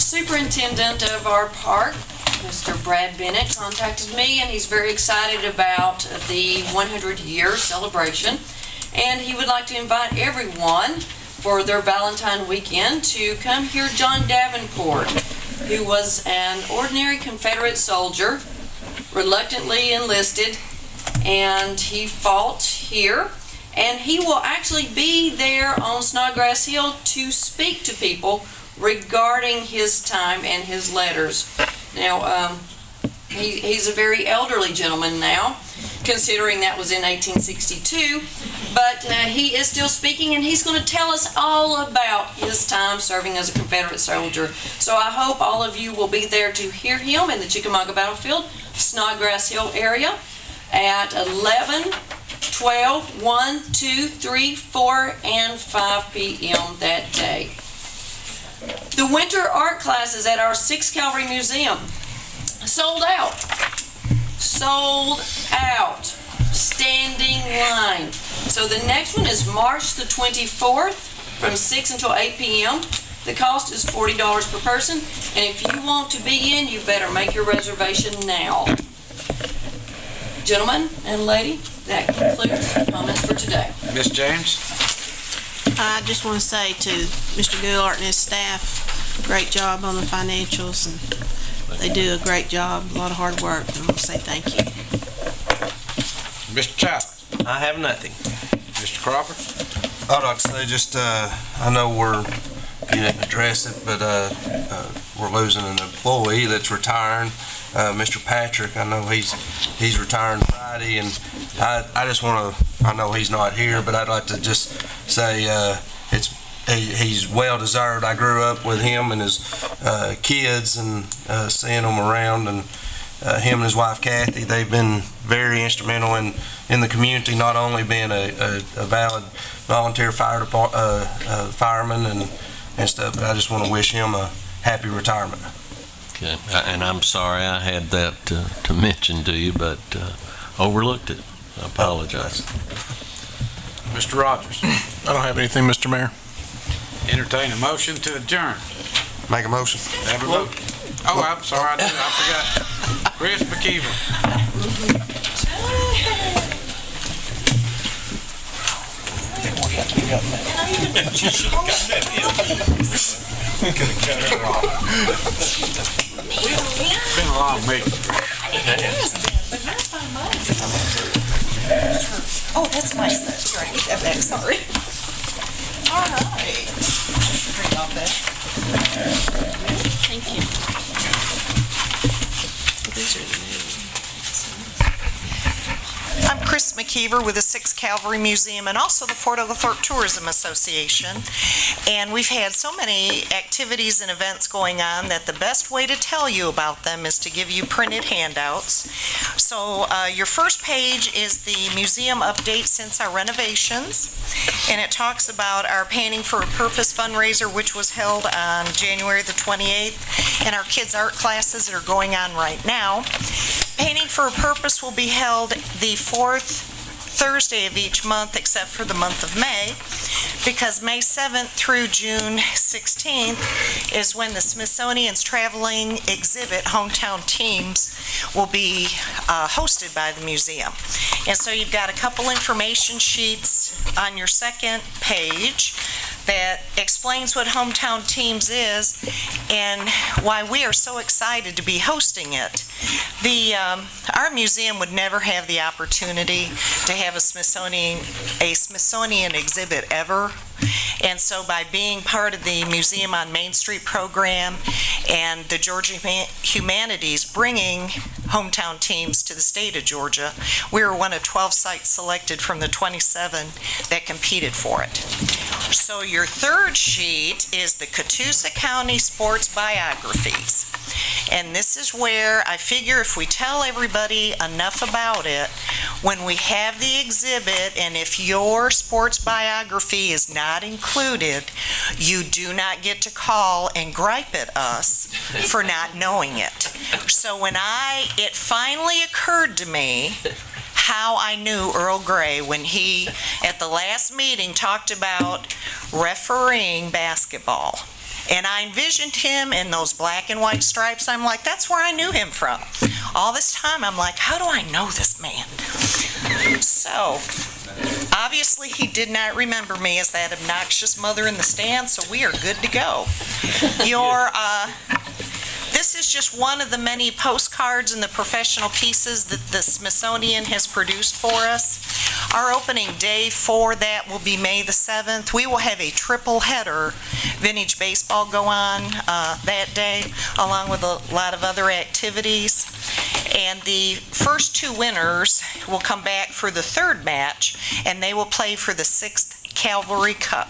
superintendent of our park, Mr. Brad Bennett, contacted me, and he's very excited about the 100-year celebration. And he would like to invite everyone for their Valentine weekend to come hear John Davenport, who was an ordinary Confederate soldier, reluctantly enlisted, and he fought here. And he will actually be there on Snodgrass Hill to speak to people regarding his time and his letters. Now, he's a very elderly gentleman now, considering that was in 1862, but he is still speaking, and he's going to tell us all about his time serving as a Confederate soldier. So I hope all of you will be there to hear him in the Chickamauga Battlefield, Snodgrass Hill area at 11, 12, 1, 2, 3, 4, and 5 p.m. that day. The winter art classes at our 6th Cavalry Museum sold out. Sold out. Standing line. So the next one is March the 24th from 6 until 8 p.m. The cost is $40 per person, and if you want to be in, you better make your reservation now. Gentlemen and lady, that concludes comments for today. Ms. James? I just want to say to Mr. Goulart and his staff, great job on the financials, and they do a great job, a lot of hard work, and I want to say thank you. Mr. Childs? I have nothing. Mr. Crawford? I'd like to say just, I know you didn't address it, but we're losing an employee that's retiring. Mr. Patrick, I know he's retiring Friday, and I just want to, I know he's not here, but I'd like to just say he's well deserved. I grew up with him and his kids and seeing them around, and him and his wife Kathy, they've been very instrumental in the community, not only being a valid volunteer fireman and stuff, but I just want to wish him a happy retirement. Okay, and I'm sorry I had that to mention to you, but overlooked it. I apologize. Mr. Rogers? I don't have anything, Mr. Mayor. Entertain a motion to adjourn. Make a motion. Have a vote. Oh, I'm sorry, I forgot. Chris McKeever. It's been a long meeting. Oh, that's nice. That's great. Have that. Sorry. All right. Bring off that. Thank you. Well, these are the new. I'm Chris McKeever with the 6th Cavalry Museum and also the Fort Oglethorpe Tourism Association. And we've had so many activities and events going on that the best way to tell you about them is to give you printed handouts. So your first page is the museum update since our renovations. And it talks about our Painting for a Purpose fundraiser, which was held on January the 28th, and our kids' art classes that are going on right now. Painting for a Purpose will be held the 4th Thursday of each month except for the month of May, because May 7th through June 16th is when the Smithsonian's traveling exhibit, Hometown Teams, will be hosted by the museum. And so you've got a couple information sheets on your second page that explains what Hometown Teams is and why we are so excited to be hosting it. Our museum would never have the opportunity to have a Smithsonian exhibit ever. And so by being part of the Museum on Main Street program and the Georgia Humanities bringing Hometown Teams to the state of Georgia, we were one of 12 sites selected from the 27 that competed for it. So your third sheet is the Catoosa County Sports Biographies. And this is where I figure if we tell everybody enough about it, when we have the exhibit, and if your sports biography is not included, you do not get to call and gripe at us for not knowing it. So when it finally occurred to me how I knew Earl Grey when he, at the last meeting, talked about refereeing basketball. And I envisioned him in those black and white stripes. I'm like, that's where I knew him from. All this time, I'm like, how do I know this man? So, obviously, he did not remember me as that obnoxious mother in the stand, so we are good to go. This is just one of the many postcards and the professional pieces that the Smithsonian has produced for us. Our opening day for that will be May the 7th. We will have a triple header vintage baseball go on that day, along with a lot of other activities. And the first two winners will come back for the third match, and they will play for the 6th Cavalry Cup.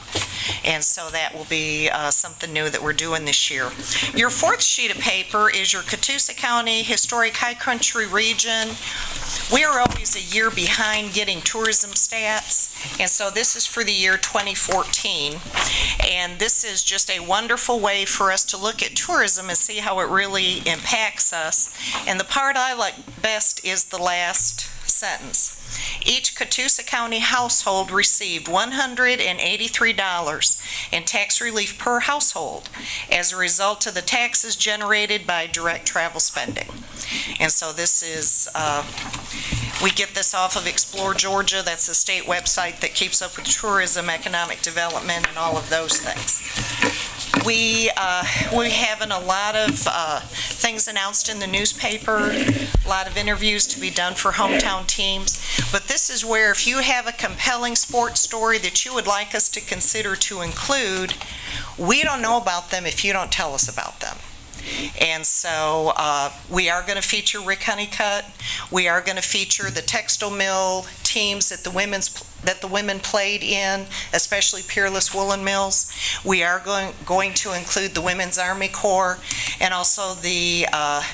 And so that will be something new that we're doing this year. Your fourth sheet of paper is your Catoosa County Historic High Country Region. We are always a year behind getting tourism stats, and so this is for the year 2014. And this is just a wonderful way for us to look at tourism and see how it really impacts us. And the part I like best is the last sentence. Each Catoosa County household received $183 in tax relief per household as a result of the taxes generated by direct travel spending. And so this is, we get this off of Explore Georgia. That's the state website that keeps up with tourism, economic development, and all of those things. We're having a lot of things announced in the newspaper, a lot of interviews to be done for hometown teams. But this is where, if you have a compelling sports story that you would like us to consider to include, we don't know about them if you don't tell us about them. And so we are going to feature Rick Honeycutt. We are going to feature the textile mill teams that the women played in, especially Peerless Woolen Mills. We are going to include the Women's Army Corps and also the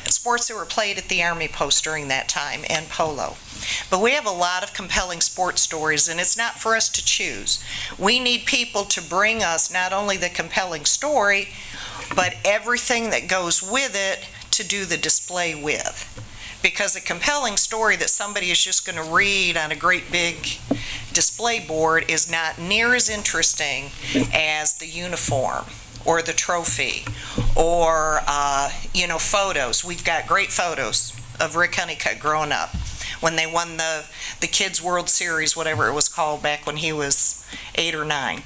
sports that were played at the Army Post during that time, and polo. But we have a lot of compelling sports stories, and it's not for us to choose. We need people to bring us not only the compelling story, but everything that goes with it to do the display with. Because a compelling story that somebody is just going to read on a great big display board is not near as interesting as the uniform or the trophy or, photos. We've got great photos of Rick Honeycutt growing up when they won the Kids World Series, whatever it was called back when he was 8 or 9.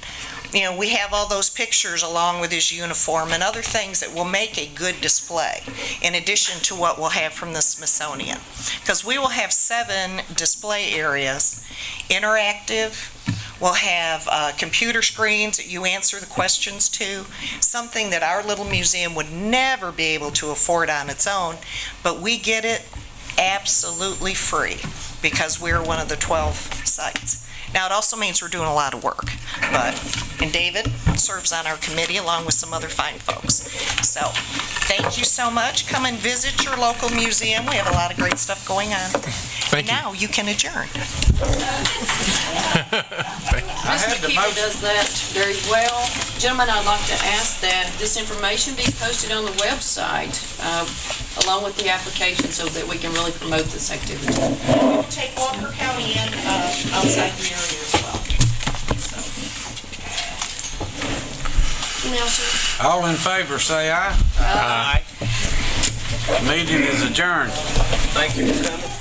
We have all those pictures along with his uniform and other things that will make a good display, in addition to what we'll have from the Smithsonian. Because we will have 7 display areas, interactive. We'll have computer screens that you answer the questions to, something that our little museum would never be able to afford on its own, but we get it absolutely free because we're one of the 12 sites. Now, it also means we're doing a lot of work, and David serves on our committee along with some other fine folks. So, thank you so much. Come and visit your local museum. We have a lot of great stuff going on. Thank you. Now you can adjourn. Mr. Keeper does that very well. Gentlemen, I'd like to ask that this information be posted on the website along with the application so that we can really promote this activity. We will take Walker County in outside the area as well. Nelson? All in favor, say aye. Aye. Meeting is adjourned. Thank you for coming.